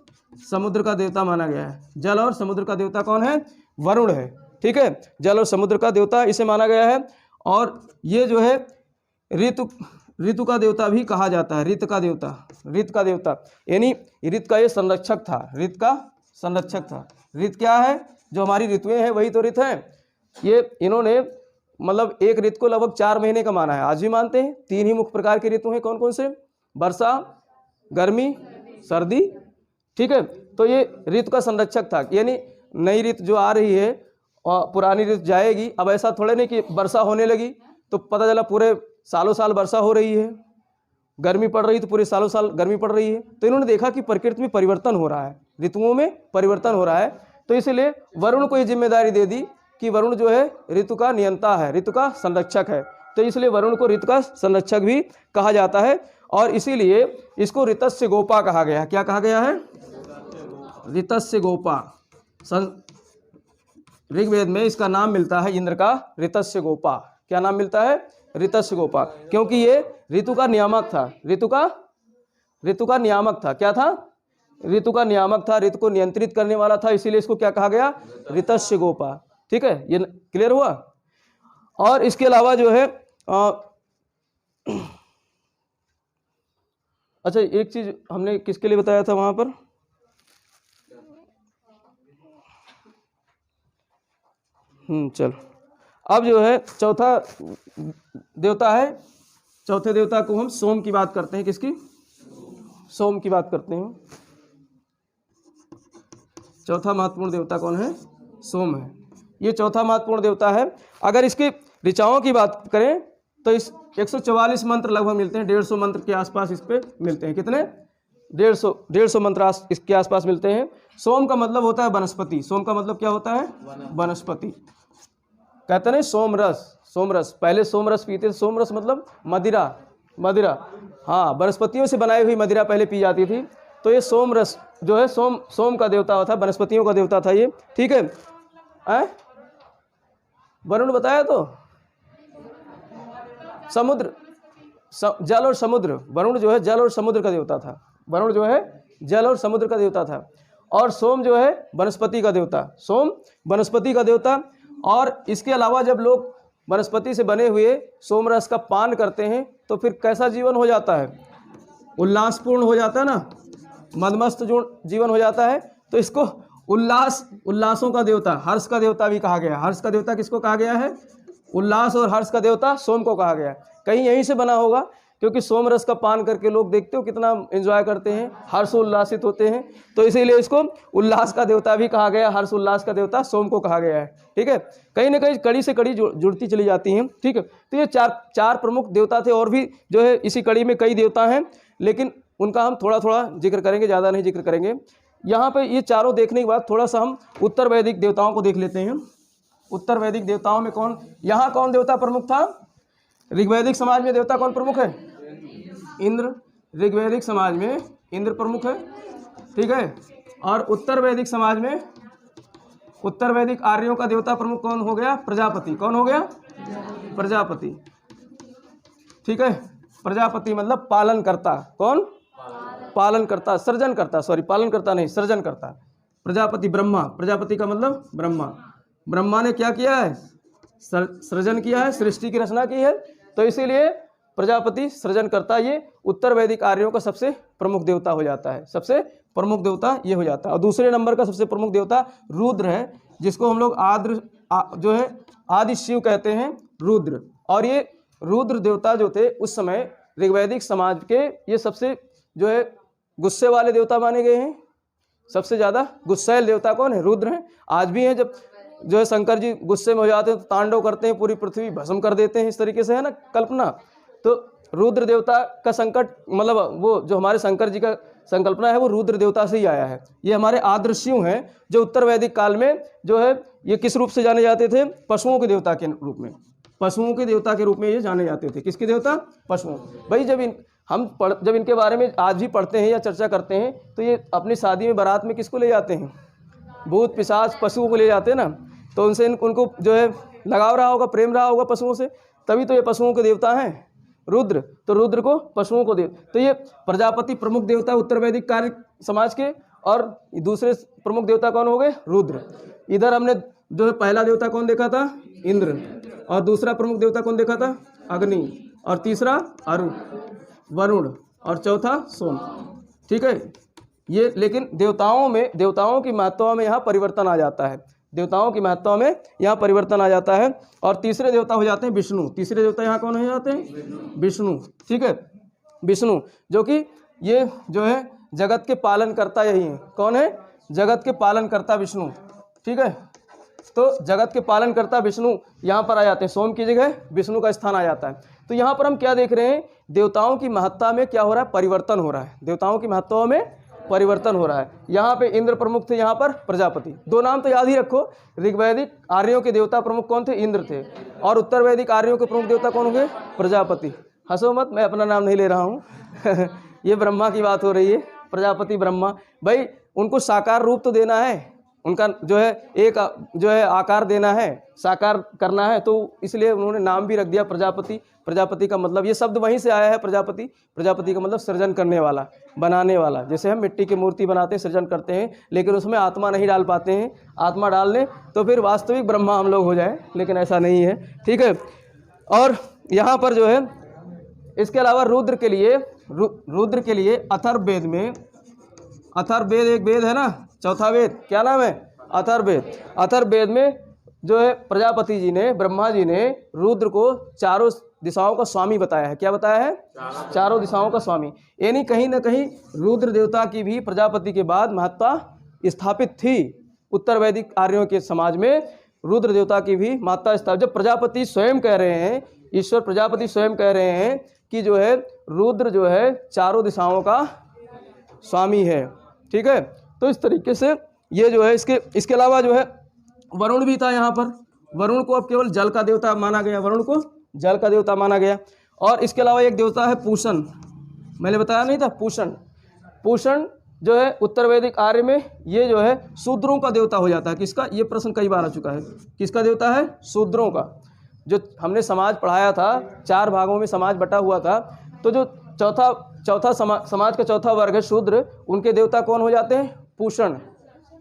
समुद्र का देवता माना गया है। जल और समुद्र का देवता कौन है? वरुण है। ठीक है। जल और समुद्र का देवता इसे माना गया है। और ये जो है ऋतु का देवता भी कहा जाता है। ऋत का देवता, ऋत का देवता, यानी ऋत का ये संरक्षक था। ऋत का संरक्षक था। ऋत क्या है? जो हमारी ऋतुएं हैं वही तो ऋत हैं। ये इन्होंने मतलब एक ऋतु को लगभग 4 महीने का माना है। आज भी मानते हैं। 3 ही मुख्य प्रकार की ऋतु हैं। कौन कौन से? वर्षा, गर्मी, सर्दी। ठीक है। तो ये ऋतु का संरक्षक था। यानी नई ऋतु जो आ रही है और पुरानी ऋतु जाएगी। अब ऐसा थोड़े नहीं कि वर्षा होने लगी तो पता चला पूरे सालों साल वर्षा हो रही है, गर्मी पड़ रही तो पूरे सालों साल गर्मी पड़ रही है। तो इन्होंने देखा कि प्रकृति में परिवर्तन हो रहा है, ऋतुओं में परिवर्तन हो रहा है। तो इसलिए वरुण को ये जिम्मेदारी दे दी कि वरुण जो है ऋतु का नियंता है, ऋतु का संरक्षक है। तो इसलिए वरुण को ऋतु का संरक्षक भी कहा जाता है। और इसीलिए इसको ऋतस्य गोपा कहा गया है। क्या कहा गया है? ऋतस्य गोपा। ऋग्वेद में इसका नाम मिलता है इंद्र का ऋतस्य गोपा। क्या नाम मिलता है? ऋतस्य गोपा। क्योंकि ये ऋतु का नियामक था। ऋतु का नियामक था। क्या था? ऋतु का नियामक था, ऋतु को नियंत्रित करने वाला था। इसीलिए इसको क्या कहा गया? ऋतस्य गोपा। ठीक है। ये क्लियर हुआ। और इसके अलावा जो है अच्छा, एक चीज हमने किसके लिए बताया था वहां पर? चलो, अब जो है चौथा देवता है। चौथे देवता को हम सोम की बात करते हैं। किसकी? सोम की बात करते हैं। चौथा महत्वपूर्ण देवता कौन है? सोम है। ये चौथा महत्वपूर्ण देवता है। अगर इसकी ऋचाओं की बात करें तो इस 144 मंत्र लगभग मिलते हैं। 150 मंत्र के आसपास इस पे मिलते हैं। कितने? 150 मंत्र इसके आसपास मिलते हैं। सोम का मतलब होता है वनस्पति। सोम का मतलब क्या होता है? वनस्पति। कहते नहीं सोम रस, सोम रस। पहले सोम रस पीते थे। सोम रस मतलब मदिरा। हाँ, वनस्पतियों से बनाई हुई मदिरा पहले पी जाती थी। तो ये सोम रस जो है सोम का देवता था, वनस्पतियों का देवता था ये। ठीक है। वरुण बताया तो समुद्र, जल और समुद्र। वरुण जो है जल और समुद्र का देवता था। वरुण जो है जल और समुद्र का देवता था। और सोम जो है वनस्पति का देवता। सोम वनस्पति का देवता। और इसके अलावा जब लोग वनस्पति से बने हुए सोम रस का पान करते हैं तो फिर कैसा जीवन हो जाता है? उल्लासपूर्ण हो जाता है ना, मदमस्त जीवन हो जाता है। तो इसको उल्लासों का देवता, हर्ष का देवता भी कहा गया। हर्ष का देवता किसको कहा गया है? उल्लास और हर्ष का देवता सोम को कहा गया है। कहीं यहीं से बना होगा, क्योंकि सोम रस का पान करके लोग देखते हो कितना एंजॉय करते हैं, हर्ष उल्लासित होते हैं। तो इसीलिए इसको उल्लास का देवता भी कहा गया। हर्ष उल्लास का देवता सोम को कहा गया है। ठीक है। कहीं ना कहीं कड़ी से कड़ी जुड़ती चली जाती हैं। ठीक है। तो ये चार प्रमुख देवता थे। और भी जो है इसी कड़ी में कई देवता हैं, लेकिन उनका हम थोड़ा थोड़ा जिक्र करेंगे, ज़्यादा नहीं जिक्र करेंगे। यहाँ पे ये चारों देखने के बाद थोड़ा सा हम उत्तर वैदिक देवताओं को देख लेते हैं। उत्तर वैदिक देवताओं में कौन, यहाँ कौन देवता प्रमुख था? ऋग्वैदिक समाज में देवता कौन प्रमुख है? इंद्र। ऋग्वैदिक समाज में इंद्र प्रमुख है। ठीक है। और उत्तर वैदिक समाज में, उत्तर वैदिक आर्यों का देवता प्रमुख कौन हो गया? प्रजापति। कौन हो गया? प्रजापति। ठीक है। प्रजापति मतलब पालन करता। कौन? पालन करता, सृजन करता। सॉरी, पालन करता नहीं, सृजन करता। प्रजापति ब्रह्मा। प्रजापति का मतलब ब्रह्मा। ब्रह्मा ने क्या किया है? सृजन किया है, सृष्टि की रचना की है। तो इसीलिए प्रजापति सृजनकर्ता, ये उत्तर वैदिक आर्यों का सबसे प्रमुख देवता हो जाता है, सबसे प्रमुख देवता ये हो जाता है। और दूसरे नंबर का सबसे प्रमुख देवता रुद्र है, जिसको हम लोग जो है आदि शिव कहते हैं, रुद्र। और ये रुद्र देवता जो थे उस समय ऋग्वैदिक समाज के ये सबसे जो है गुस्से वाले देवता माने गए हैं। सबसे ज़्यादा गुस्सैल देवता कौन है? रुद्र हैं। आज भी हैं, जब जो है शंकर जी गुस्से में हो जाते हैं तो तांडव करते हैं, पूरी पृथ्वी भस्म कर देते हैं, इस तरीके से है ना कल्पना। तो रुद्र देवता का संकट, मतलब वो जो हमारे शंकर जी का संकल्पना है वो रुद्र देवता से ही आया है। ये हमारे आद्र शिव हैं, जो उत्तर वैदिक काल में जो है ये किस रूप से जाने जाते थे? पशुओं के देवता के रूप में, पशुओं के देवता के रूप में ये जाने जाते थे। किसके देवता? पशुओं। भाई जब इनके बारे में आज भी पढ़ते हैं या चर्चा करते हैं तो ये अपनी शादी में बारात में किसको ले जाते हैं? भूत पिशाच पशुओं को ले जाते हैं ना। तो उनसे उनको जो है लगाव रहा होगा, प्रेम रहा होगा पशुओं से, तभी तो ये पशुओं के देवता हैं रुद्र। तो रुद्र को पशुओं को तो ये प्रजापति प्रमुख देवता उत्तर वैदिक कार्य समाज के। और दूसरे प्रमुख देवता कौन हो गए? रुद्र। इधर हमने जो है पहला देवता कौन देखा था? इंद्र। और दूसरा प्रमुख देवता कौन देखा था? अग्नि। और तीसरा वरुण। और चौथा सोम। ठीक है। ये लेकिन देवताओं की महत्ता में यहाँ परिवर्तन आ जाता है, देवताओं की महत्ता में यहाँ परिवर्तन आ जाता है। और तीसरे देवता हो जाते हैं विष्णु। तीसरे देवता यहाँ कौन हो जाते हैं? विष्णु। ठीक है, विष्णु, जो कि ये जो है जगत के पालन करता यही है। कौन है? जगत के पालन करता विष्णु। ठीक है, तो जगत के पालन करता विष्णु यहाँ पर आ जाते हैं, सोम की जगह विष्णु का स्थान आ जाता है। तो यहाँ पर हम क्या देख रहे हैं? देवताओं की महत्ता में क्या हो रहा है? परिवर्तन हो रहा है। देवताओं की महत्ता में परिवर्तन हो रहा है। यहाँ पे इंद्र प्रमुख थे, यहाँ पर प्रजापति। दो नाम तो याद ही रखो, ऋग्वैदिक आर्यों के देवता प्रमुख कौन थे? इंद्र थे। और उत्तर वैदिक आर्यों के प्रमुख देवता कौन होंगे? प्रजापति। हंसो मत, मैं अपना नाम नहीं ले रहा हूँ ये ब्रह्मा की बात हो रही है, प्रजापति ब्रह्मा। भाई उनको साकार रूप तो देना है, उनका जो है एक जो है आकार देना है, साकार करना है, तो इसलिए उन्होंने नाम भी रख दिया प्रजापति। प्रजापति का मतलब ये शब्द वहीं से आया है, प्रजापति। प्रजापति का मतलब सृजन करने वाला, बनाने वाला। जैसे हम मिट्टी की मूर्ति बनाते हैं, सृजन करते हैं, लेकिन उसमें आत्मा नहीं डाल पाते हैं। आत्मा डाल लें तो फिर वास्तविक ब्रह्मा हम लोग हो जाएं, लेकिन ऐसा नहीं है। ठीक है। और यहाँ पर जो है इसके अलावा रुद्र के लिए अथर्ववेद में, अथर्ववेद एक वेद है ना, चौथा वेद, क्या नाम है? अथर्ववेद। अथर्ववेद में जो है प्रजापति जी ने, ब्रह्मा जी ने रुद्र को चारों दिशाओं का स्वामी बताया है। क्या बताया है? चारों दिशाओं का स्वामी। यानी कहीं ना कहीं रुद्र देवता की भी प्रजापति के बाद महत्ता स्थापित थी। उत्तर वैदिक आर्यों के समाज में रुद्र देवता की भी महत्ता स्थापित। जब प्रजापति स्वयं कह रहे हैं, ईश्वर प्रजापति स्वयं कह रहे हैं कि जो है रुद्र जो है चारों दिशाओं का स्वामी है। ठीक है, तो इस तरीके से ये जो है इसके अलावा जो है वरुण भी था यहाँ पर। वरुण को अब केवल जल का देवता माना गया, वरुण को जल का देवता माना गया। और इसके अलावा एक देवता है पूषण, मैंने बताया नहीं था? पूषण जो है उत्तर वैदिक आर्य में ये जो है शूद्रों का देवता हो जाता है। किसका? ये प्रश्न कई बार आ चुका है। किसका देवता है? शूद्रों का। जो हमने समाज पढ़ाया था, 4 भागों में समाज बटा हुआ था, तो जो चौथा समाज का चौथा वर्ग है शूद्र, उनके देवता कौन हो जाते हैं? पूषण।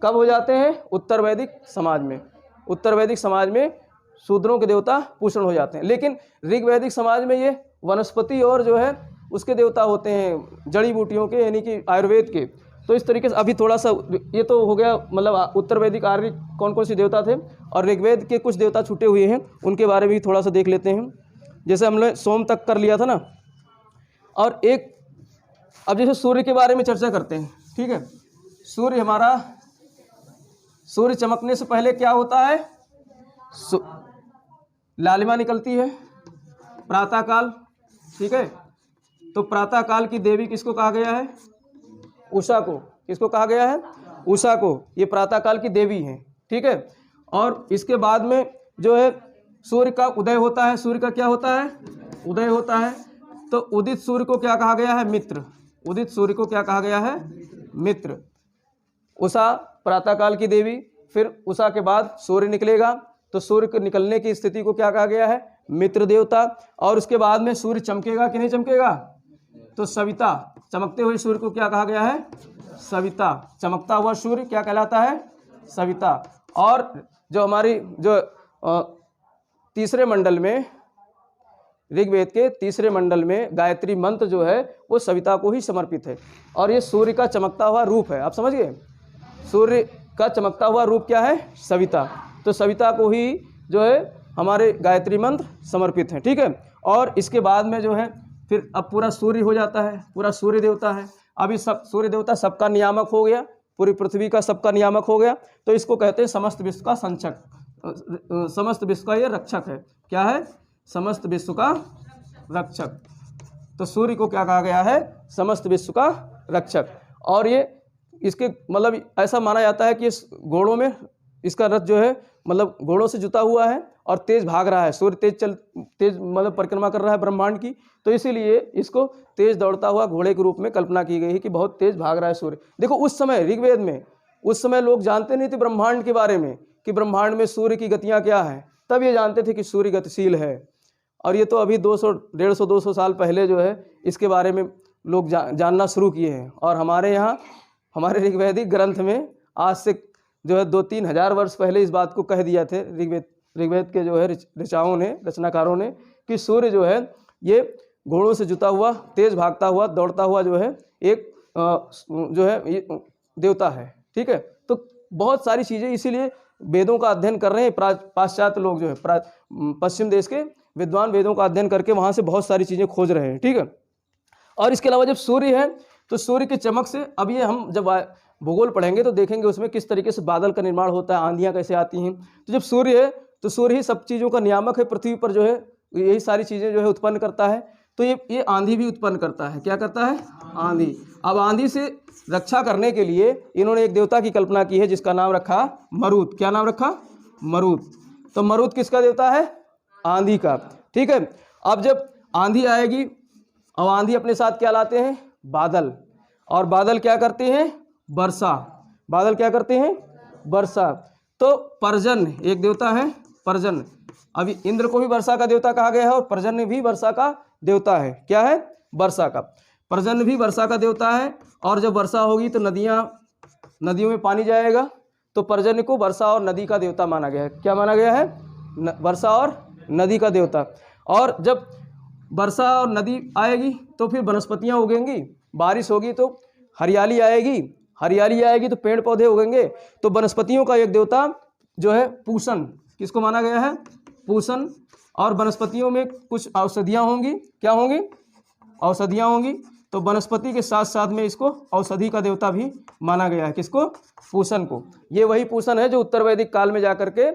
कब हो जाते हैं? उत्तर वैदिक समाज में। उत्तर वैदिक समाज में शूद्रों के देवता पूषण हो जाते हैं। लेकिन ऋग्वैदिक समाज में ये वनस्पति और जो है उसके देवता होते हैं, जड़ी बूटियों के, यानी कि आयुर्वेद के। तो इस तरीके से अभी थोड़ा सा ये तो हो गया, मतलब उत्तर वैदिक आर्य कौन कौन से देवता थे, और ऋग्वेद के कुछ देवता छूटे हुए हैं, उनके बारे में भी थोड़ा सा देख लेते हैं। जैसे हमने सोम तक कर लिया था ना। और एक अब जैसे सूर्य के बारे में चर्चा करते हैं। ठीक है, सूर्य चमकने से पहले क्या होता है? लालिमा निकलती है, प्रातःकाल। ठीक है, तो प्रातःकाल की देवी किसको कहा गया है? उषा को। किसको कहा गया है? उषा को। ये प्रातःकाल की देवी हैं। ठीक है, और इसके बाद में जो है सूर्य का उदय होता है। सूर्य का क्या होता है? उदय होता है। तो उदित सूर्य को क्या कहा गया है? मित्र। उदित सूर्य को क्या कहा गया है? मित्र। उषा प्रातःकाल की देवी। फिर उषा के बाद सूर्य निकलेगा, तो सूर्य के निकलने की स्थिति को क्या कहा गया है? मित्र देवता। और उसके बाद में सूर्य चमकेगा कि नहीं चमकेगा? तो सविता। चमकते हुए सूर्य को क्या कहा गया है? सविता। चमकता हुआ सूर्य क्या कहलाता है? सविता। और जो हमारी जो तीसरे मंडल में ऋग्वेद के तीसरे मंडल में गायत्री मंत्र जो है वो सविता को ही समर्पित है। और ये सूर्य का चमकता हुआ रूप है, आप समझ गए। सूर्य का चमकता हुआ रूप क्या है? सविता। तो सविता को ही जो है हमारे गायत्री मंत्र समर्पित हैं, ठीक है। और इसके बाद में जो है फिर अब पूरा सूर्य हो जाता है, पूरा सूर्य देवता है। अभी सब सूर्य देवता सबका नियामक हो गया, पूरी पृथ्वी का सबका नियामक हो गया। तो इसको कहते हैं समस्त विश्व का संचक, समस्त विश्व का ये रक्षक है। क्या है? समस्त विश्व का रक्षक। तो सूर्य को क्या कहा गया है? समस्त विश्व का रक्षक। और ये इसके मतलब ऐसा माना जाता है कि इस घोड़ों में इसका रथ जो है मतलब घोड़ों से जुता हुआ है और तेज भाग रहा है। सूर्य तेज मतलब परिक्रमा कर रहा है ब्रह्मांड की, तो इसीलिए इसको तेज दौड़ता हुआ घोड़े के रूप में कल्पना की गई है कि बहुत तेज भाग रहा है सूर्य। देखो उस समय ऋग्वेद में, उस समय लोग जानते नहीं थे ब्रह्मांड के बारे में कि ब्रह्मांड में सूर्य की गतियाँ क्या हैं। तब ये जानते थे कि सूर्य गतिशील है। और ये तो अभी 150-200 साल पहले जो है इसके बारे में लोग जानना शुरू किए हैं। और हमारे यहाँ हमारे ऋग्वैदिक ग्रंथ में आज से जो है 2-3 हज़ार वर्ष पहले इस बात को कह दिया थे ऋग्वेद के जो है ऋचाओं ने, रचनाकारों ने, कि सूर्य जो है ये घोड़ों से जुता हुआ, तेज भागता हुआ, दौड़ता हुआ जो है एक जो है ये देवता है, ठीक है। तो बहुत सारी चीज़ें इसीलिए वेदों का अध्ययन कर रहे हैं पाश्चात्य लोग जो है, पश्चिम देश के विद्वान वेदों का अध्ययन करके वहाँ से बहुत सारी चीज़ें खोज रहे हैं, ठीक है। और इसके अलावा जब सूर्य है तो सूर्य की चमक से, अब ये हम जब भूगोल पढ़ेंगे तो देखेंगे उसमें किस तरीके से बादल का निर्माण होता है, आंधियाँ कैसे आती हैं। तो जब सूर्य है तो सूर्य ही सब चीज़ों का नियामक है, पृथ्वी पर जो है यही सारी चीज़ें जो है उत्पन्न करता है। तो ये आंधी भी उत्पन्न करता है। क्या करता है? आंधी। अब आंधी से रक्षा करने के लिए इन्होंने एक देवता की कल्पना की है जिसका नाम रखा मरुत। क्या नाम रखा? मरुत। तो मरुत किसका देवता है? आंधी का, ठीक है। अब जब आंधी आएगी, अब आंधी अपने साथ क्या लाते हैं? बादल। और बादल क्या करते हैं? वर्षा। बादल क्या करते हैं? वर्षा। तो पर्जन्य एक देवता है, पर्जन्य। अभी इंद्र को भी वर्षा का देवता कहा गया है और पर्जन्य भी वर्षा का देवता है। क्या है? वर्षा का। पर्जन्य भी वर्षा का देवता है। और जब वर्षा होगी तो नदियों में पानी जाएगा। तो पर्जन्य को वर्षा और नदी का देवता माना गया है। क्या माना गया है? वर्षा और नदी का देवता। और जब वर्षा और नदी आएगी तो फिर वनस्पतियाँ उगेंगी, बारिश होगी तो हरियाली आएगी, हरियाली आएगी तो पेड़ पौधे उगेंगे। तो वनस्पतियों का एक देवता जो है पूषण, किसको माना गया है? पूषण। और वनस्पतियों में कुछ औषधियाँ होंगी। क्या होंगी? औषधियाँ होंगी। तो वनस्पति के साथ साथ में इसको औषधि का देवता भी माना गया है। किसको? पूषण को। ये वही पूषण है जो उत्तर वैदिक काल में जाकर के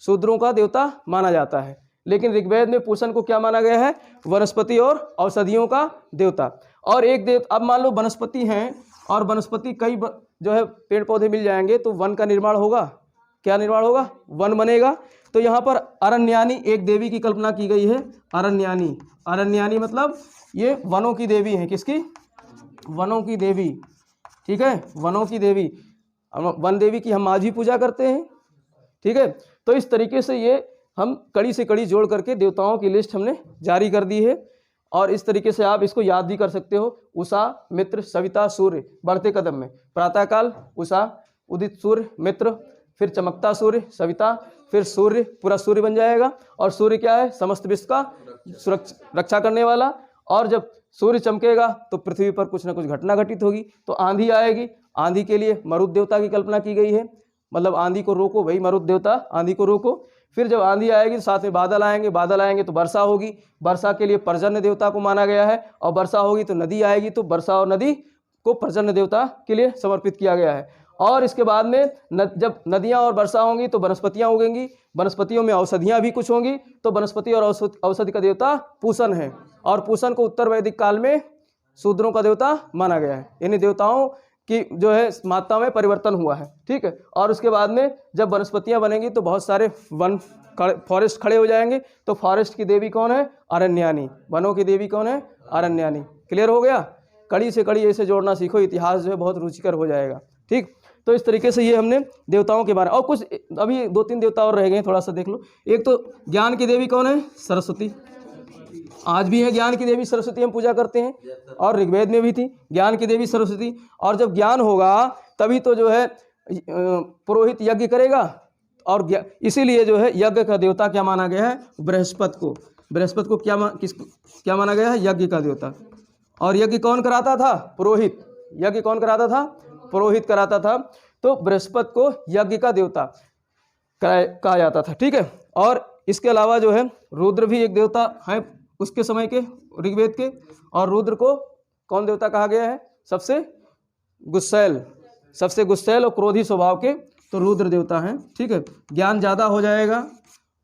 शूद्रों का देवता माना जाता है। लेकिन ऋग्वेद में पूषण को क्या माना गया है? वनस्पति और औषधियों का देवता। और एक अब मान लो वनस्पति हैं और वनस्पति कई जो है पेड़ पौधे मिल जाएंगे तो वन का निर्माण होगा। क्या निर्माण होगा? वन बनेगा। तो यहाँ पर अरण्यानी एक देवी की कल्पना की गई है। अरण्यानी, अरण्यानी मतलब ये वनों की देवी है। किसकी? वनों की देवी, ठीक है। वनों की देवी, वन देवी की हम आज भी पूजा करते हैं, ठीक है। तो इस तरीके से ये हम कड़ी से कड़ी जोड़ करके देवताओं की लिस्ट हमने जारी कर दी है। और इस तरीके से आप इसको याद भी कर सकते हो। उषा, मित्र, सविता, सूर्य बढ़ते कदम में। प्रातःकाल उषा, उदित सूर्य, मित्र, फिर चमकता सूर्य सविता, फिर सूर्य, पूरा सूर्य बन जाएगा। और सूर्य क्या है? समस्त विश्व का रक्षा करने वाला। और जब सूर्य चमकेगा तो पृथ्वी पर कुछ ना कुछ घटना घटित होगी। तो आंधी आएगी, आंधी के लिए मरुत देवता की कल्पना की गई है। मतलब आंधी को रोको, वही मरुत देवता, आंधी को रोको। फिर जब आंधी आएगी तो साथ में बादल आएंगे, बादल आएंगे तो वर्षा होगी। वर्षा के लिए पर्जन्य देवता को माना गया है। और वर्षा होगी तो नदी आएगी, तो वर्षा और नदी को पर्जन्य देवता के लिए समर्पित किया गया है। और इसके बाद में जब नदियाँ और वर्षा होंगी तो वनस्पतियाँ उगेंगी, वनस्पतियों में औषधियाँ भी कुछ होंगी। तो वनस्पति और औषधि का देवता पूषण है। और पूषण को उत्तर वैदिक काल में शूद्रों का देवता माना गया है। इन्हीं देवताओं की जो है मात्रा में परिवर्तन हुआ है, ठीक है। और उसके बाद में जब वनस्पतियाँ बनेंगी तो बहुत सारे फॉरेस्ट खड़े हो जाएंगे। तो फॉरेस्ट की देवी कौन है? अरण्यानी। वनों की देवी कौन है? अरण्यानी। क्लियर हो गया? कड़ी से कड़ी ऐसे जोड़ना सीखो, इतिहास जो है बहुत रुचिकर हो जाएगा, ठीक। तो इस तरीके से ये हमने देवताओं के बारे में, और कुछ अभी 2-3 देवता और रह गए, थोड़ा सा देख लो। एक तो ज्ञान की देवी कौन है? सरस्वती। आज भी है ज्ञान की देवी सरस्वती, हम पूजा करते हैं। और ऋग्वेद में भी थी ज्ञान की देवी सरस्वती। और जब ज्ञान होगा तभी तो जो है पुरोहित यज्ञ करेगा। और इसीलिए जो है यज्ञ का देवता क्या माना गया है? बृहस्पति को। बृहस्पति को क्या माना गया है? यज्ञ का देवता। और यज्ञ कौन कराता था? पुरोहित। यज्ञ कौन कराता था? पुरोहित कराता था। तो बृहस्पति को यज्ञ का देवता कहा जाता था, ठीक है। और इसके अलावा जो है रुद्र भी एक देवता है उसके समय के, ऋग्वेद के। और रुद्र को कौन देवता कहा गया है? सबसे गुस्सैल और क्रोधी स्वभाव के, तो रुद्र देवता हैं, ठीक है। ज्ञान ज़्यादा हो जाएगा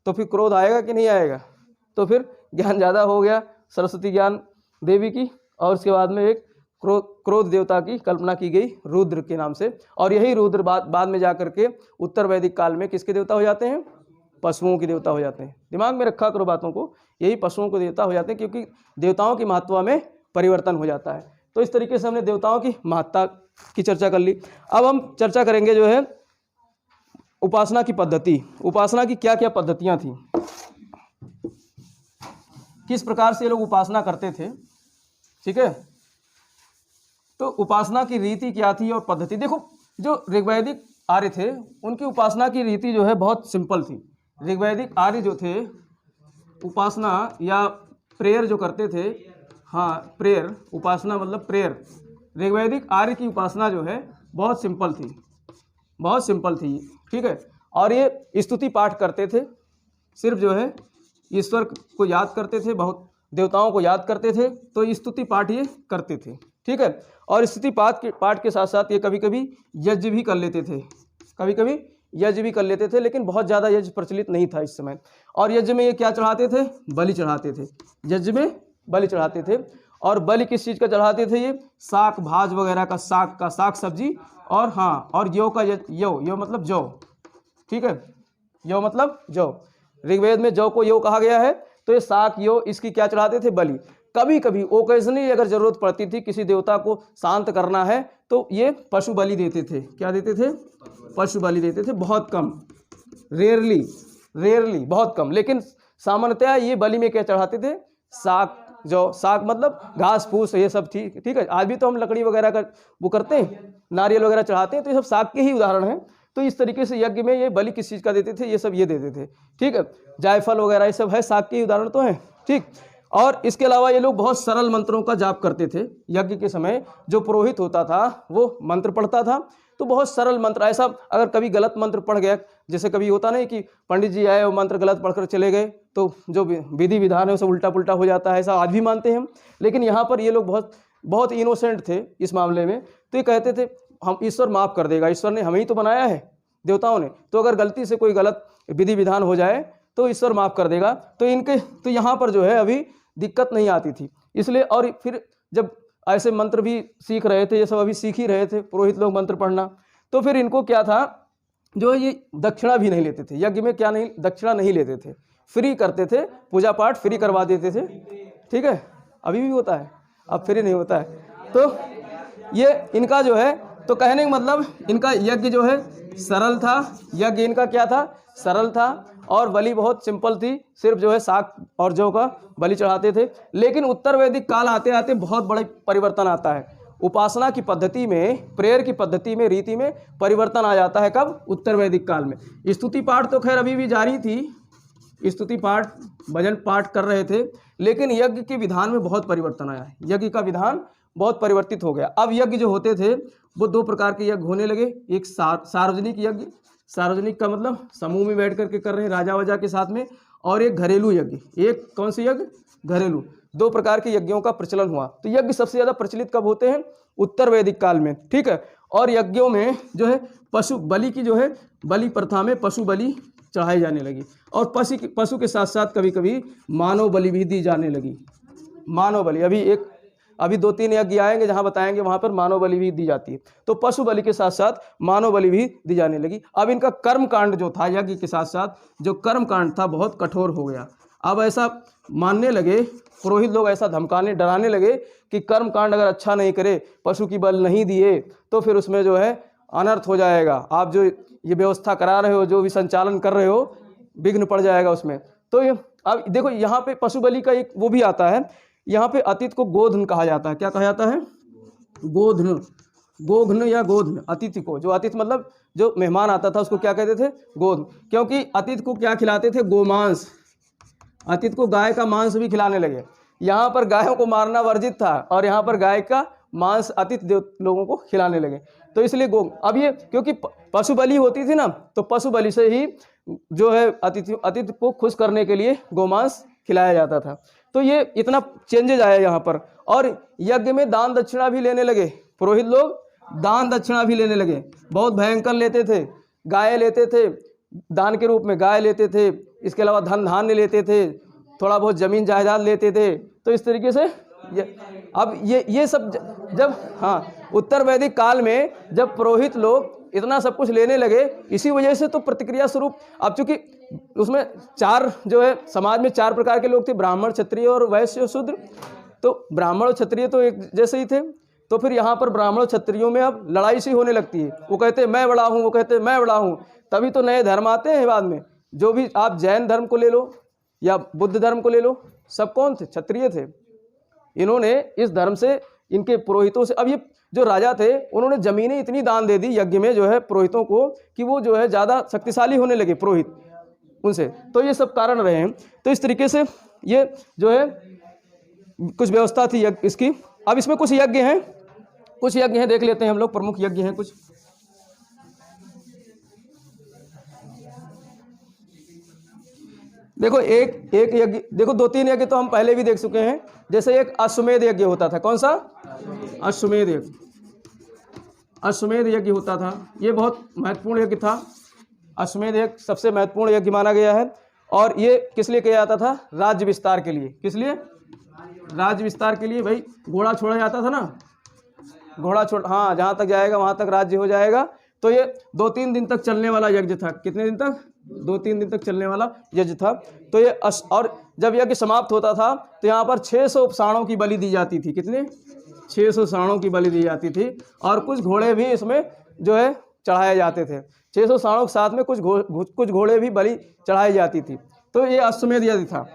तो फिर क्रोध आएगा कि नहीं आएगा? तो फिर ज्ञान ज़्यादा हो गया सरस्वती ज्ञान देवी की, और उसके बाद में एक क्रोध देवता की कल्पना की गई रुद्र के नाम से। और यही रुद्र बाद में जाकर के उत्तर वैदिक काल में किसके देवता हो जाते हैं? पशुओं के देवता हो जाते हैं। दिमाग में रखा करो बातों को, यही पशुओं के देवता हो जाते हैं, क्योंकि देवताओं की महत्ता में परिवर्तन हो जाता है। तो इस तरीके से हमने देवताओं की महत्ता की चर्चा कर ली। अब हम चर्चा करेंगे जो है उपासना की पद्धति। उपासना की क्या क्या पद्धतियाँ थी, किस प्रकार से ये लोग उपासना करते थे, ठीक है। तो उपासना की रीति क्या थी और पद्धति। देखो, जो ऋग्वैदिक आर्य थे उनकी उपासना की रीति जो है बहुत सिंपल थी। ऋग्वैदिक आर्य जो थे उपासना या प्रेयर जो करते थे, हाँ प्रेयर, उपासना मतलब प्रेयर। ऋग्वैदिक आर्य की उपासना जो है बहुत सिंपल थी, बहुत सिंपल थी, ठीक है। और ये स्तुति पाठ करते थे, सिर्फ जो है ईश्वर को याद करते थे, बहुत देवताओं को याद करते थे, तो स्तुति पाठ ये करते थे, ठीक है। और स्तुति पाठ के साथ साथ ये कभी कभी यज्ञ भी कर लेते थे, कभी कभी यज्ञ भी कर लेते थे, लेकिन बहुत ज़्यादा यज्ञ प्रचलित नहीं था इस समय। और यज्ञ में ये क्या चढ़ाते थे? बलि चढ़ाते थे, यज्ञ में बलि चढ़ाते थे। और बलि किस चीज़ का चढ़ाते थे? ये साग भाज वगैरह का, साग सब्जी, और हाँ, और यौ का, यौ मतलब जौ, ठीक है, यौ मतलब जौ। ऋग्वेद में जौ को यौ कहा गया है, तो ये साग यौ इसकी क्या चढ़ाते थे? बलि। कभी कभी ओकेजनली अगर जरूरत पड़ती थी, किसी देवता को शांत करना है, तो ये पशु बलि देते थे। क्या देते थे? पशु बलि देते थे, बहुत कम, रेयरली बहुत कम। लेकिन सामान्यतया ये बलि में क्या चढ़ाते थे? साग, जौ, साग मतलब घास फूस, ये सब थी, ठीक है। आज भी तो हम लकड़ी वगैरह का वो करते हैं, नारियल वगैरह चढ़ाते हैं, तो ये सब साग के ही उदाहरण हैं। तो इस तरीके से यज्ञ में ये बलि किस चीज़ का देते थे? ये सब ये देते थे, ठीक है। जायफल वगैरह ये सब है, साग के ही उदाहरण तो हैं, ठीक। और इसके अलावा ये लोग बहुत सरल मंत्रों का जाप करते थे। यज्ञ के समय जो पुरोहित होता था वो मंत्र पढ़ता था, तो बहुत सरल मंत्र। ऐसा अगर कभी गलत मंत्र पढ़ गया, जैसे कभी होता नहीं कि पंडित जी आए और मंत्र गलत पढ़कर चले गए, तो जो विधि विधान है वो सब उल्टा पुल्टा हो जाता है, ऐसा आज भी मानते हैं हम। लेकिन यहाँ पर ये लोग बहुत बहुत इनोसेंट थे इस मामले में। तो ये कहते थे हम, ईश्वर माफ़ कर देगा, ईश्वर ने हमें ही तो बनाया है, देवताओं ने, तो अगर गलती से कोई गलत विधि विधान हो जाए तो ईश्वर माफ़ कर देगा। तो यहाँ पर जो है अभी दिक्कत नहीं आती थी, इसलिए। और फिर जब ऐसे मंत्र भी सीख रहे थे, ये सब अभी सीख ही रहे थे पुरोहित लोग मंत्र पढ़ना, तो फिर इनको क्या था, जो ये दक्षिणा भी नहीं लेते थे यज्ञ में, क्या नहीं, दक्षिणा नहीं लेते थे, फ्री करते थे, पूजा पाठ फ्री करवा देते थे, ठीक है। अभी भी होता है, अब फ्री नहीं होता है। तो ये इनका जो है, तो कहने का मतलब इनका यज्ञ जो है सरल था, यज्ञ इनका क्या था? सरल था। और बलि बहुत सिंपल थी, सिर्फ जो है साग और जौ का बलि चढ़ाते थे। लेकिन उत्तर वैदिक काल आते आते बहुत बड़ा परिवर्तन आता है। उपासना की पद्धति में, प्रेयर की पद्धति में, रीति में परिवर्तन आ जाता है। कब? उत्तर वैदिक काल में। स्तुति पाठ तो खैर अभी भी जारी थी, स्तुति पाठ भजन पाठ कर रहे थे, लेकिन यज्ञ के विधान में बहुत परिवर्तन आया है। यज्ञ का विधान बहुत परिवर्तित हो गया। अब यज्ञ जो होते थे वो दो प्रकार के यज्ञ होने लगे। एक सार्वजनिक यज्ञ, सार्वजनिक का मतलब समूह में बैठ करके कर रहे हैं राजा वाजा के साथ में, और एक घरेलू यज्ञ। एक कौन सी यज्ञ? घरेलू। दो प्रकार के यज्ञों का प्रचलन हुआ। तो यज्ञ सबसे ज़्यादा प्रचलित कब होते हैं? उत्तर वैदिक काल में, ठीक है। और यज्ञों में जो है पशु बलि की जो है बलि प्रथा में पशु बलि चढ़ाई जाने लगी, और पशु के साथ साथ कभी कभी मानव बलि भी दी जाने लगी। मानव बलि अभी 2-3 यज्ञ आएंगे जहाँ बताएंगे, वहाँ पर मानव बलि भी दी जाती है। तो पशु बलि के साथ साथ मानव बलि भी दी जाने लगी। अब इनका कर्म कांड जो था, यज्ञ के साथ साथ जो कर्म कांड था बहुत कठोर हो गया। अब ऐसा मानने लगे पुरोहित लोग, ऐसा धमकाने डराने लगे कि कर्म कांड अगर अच्छा नहीं करे, पशु की बलि नहीं दिए, तो फिर उसमें जो है अनर्थ हो जाएगा। आप जो ये व्यवस्था करा रहे हो, जो भी संचालन कर रहे हो, विघ्न पड़ जाएगा उसमें। तो अब देखो यहाँ पे पशु बलि का एक वो भी आता है। यहाँ पे अतिथि को गोधन कहा जाता है। क्या कहा जाता है? गोधन, गोघ्न या गोधन। अतिथि को, जो अतिथि मतलब जो मेहमान आता था उसको क्या कहते थे? गोधन। क्योंकि अतिथि को क्या खिलाते थे? गोमांस। अतिथि को गाय का मांस भी खिलाने लगे। यहाँ पर गायों को मारना वर्जित था और यहाँ पर गाय का मांस अतिथि लोगों को खिलाने लगे। तो इसलिए अब ये क्योंकि पशु बलि होती थी ना, तो पशु बलि से ही जो है अतिथि को खुश करने के लिए गोमांस खिलाया जाता था। तो ये इतना चेंजेज आया यहाँ पर। और यज्ञ में दान दक्षिणा भी लेने लगे, पुरोहित लोग दान दक्षिणा भी लेने लगे, बहुत भयंकर लेते थे। गाय लेते थे दान के रूप में, गाय लेते थे, इसके अलावा धन धान्य लेते थे, थोड़ा बहुत जमीन जायदाद लेते थे। तो इस तरीके से ये सब जब उत्तर वैदिक काल में जब पुरोहित लोग इतना सब कुछ लेने लगे, इसी वजह से तो प्रतिक्रिया स्वरूप अब चूंकि उसमें चार जो है समाज में 4 प्रकार के लोग थे, ब्राह्मण, क्षत्रिय और वैश्य शूद्र। तो ब्राह्मण और क्षत्रिय तो एक जैसे ही थे। तो फिर यहाँ पर ब्राह्मण और क्षत्रियों में अब लड़ाई सी होने लगती है। वो कहते हैं मैं बड़ा हूँ, वो कहते हैं मैं बड़ा हूँ। तभी तो नए धर्म आते हैं बाद में। जो भी आप जैन धर्म को ले लो या बुद्ध धर्म को ले लो, सब कौन थे? क्षत्रिय थे। इन्होंने इस धर्म से, इनके पुरोहितों से, अब ये जो राजा थे उन्होंने जमीनें इतनी दान दे दी यज्ञ में जो है पुरोहितों को कि वो जो है ज़्यादा शक्तिशाली होने लगे पुरोहित उनसे। तो ये सब कारण रहे हैं। तो इस तरीके से ये जो है कुछ व्यवस्था थी इसकी। अब इसमें कुछ यज्ञ हैं, देख लेते हैं हम लोग। प्रमुख यज्ञ हैं कुछ। देखो एक यज्ञ, देखो 2-3 यज्ञ तो हम पहले भी देख चुके हैं। जैसे एक अश्वमेध यज्ञ होता था। कौन सा? अश्वमेध यज्ञ। अश्वमेध यज्ञ होता था, ये बहुत महत्वपूर्ण यज्ञ था। अश्वमेध यज्ञ सबसे महत्वपूर्ण यज्ञ माना गया है। और ये किस लिए किया जाता था? राज्य विस्तार के लिए। किस लिए? राज्य विस्तार के लिए। भाई घोड़ा छोड़ा जाता था ना, घोड़ा हाँ, जहाँ तक जाएगा वहाँ तक राज्य हो जाएगा। तो ये 2-3 दिन तक चलने वाला यज्ञ था। कितने दिन तक? 2-3 दिन तक चलने वाला यज्ञ था। तो ये और जब यज्ञ समाप्त होता था तो यहाँ पर 600 साणों की बलि दी जाती थी। कितने? 600 साणों की बलि दी जाती थी। और कुछ घोड़े भी इसमें जो है चढ़ाए जाते थे। 600 साणों के साथ में कुछ घोड़े भी बलि चढ़ाई जाती थी। तो ये अश्वमेध यज्ञ था।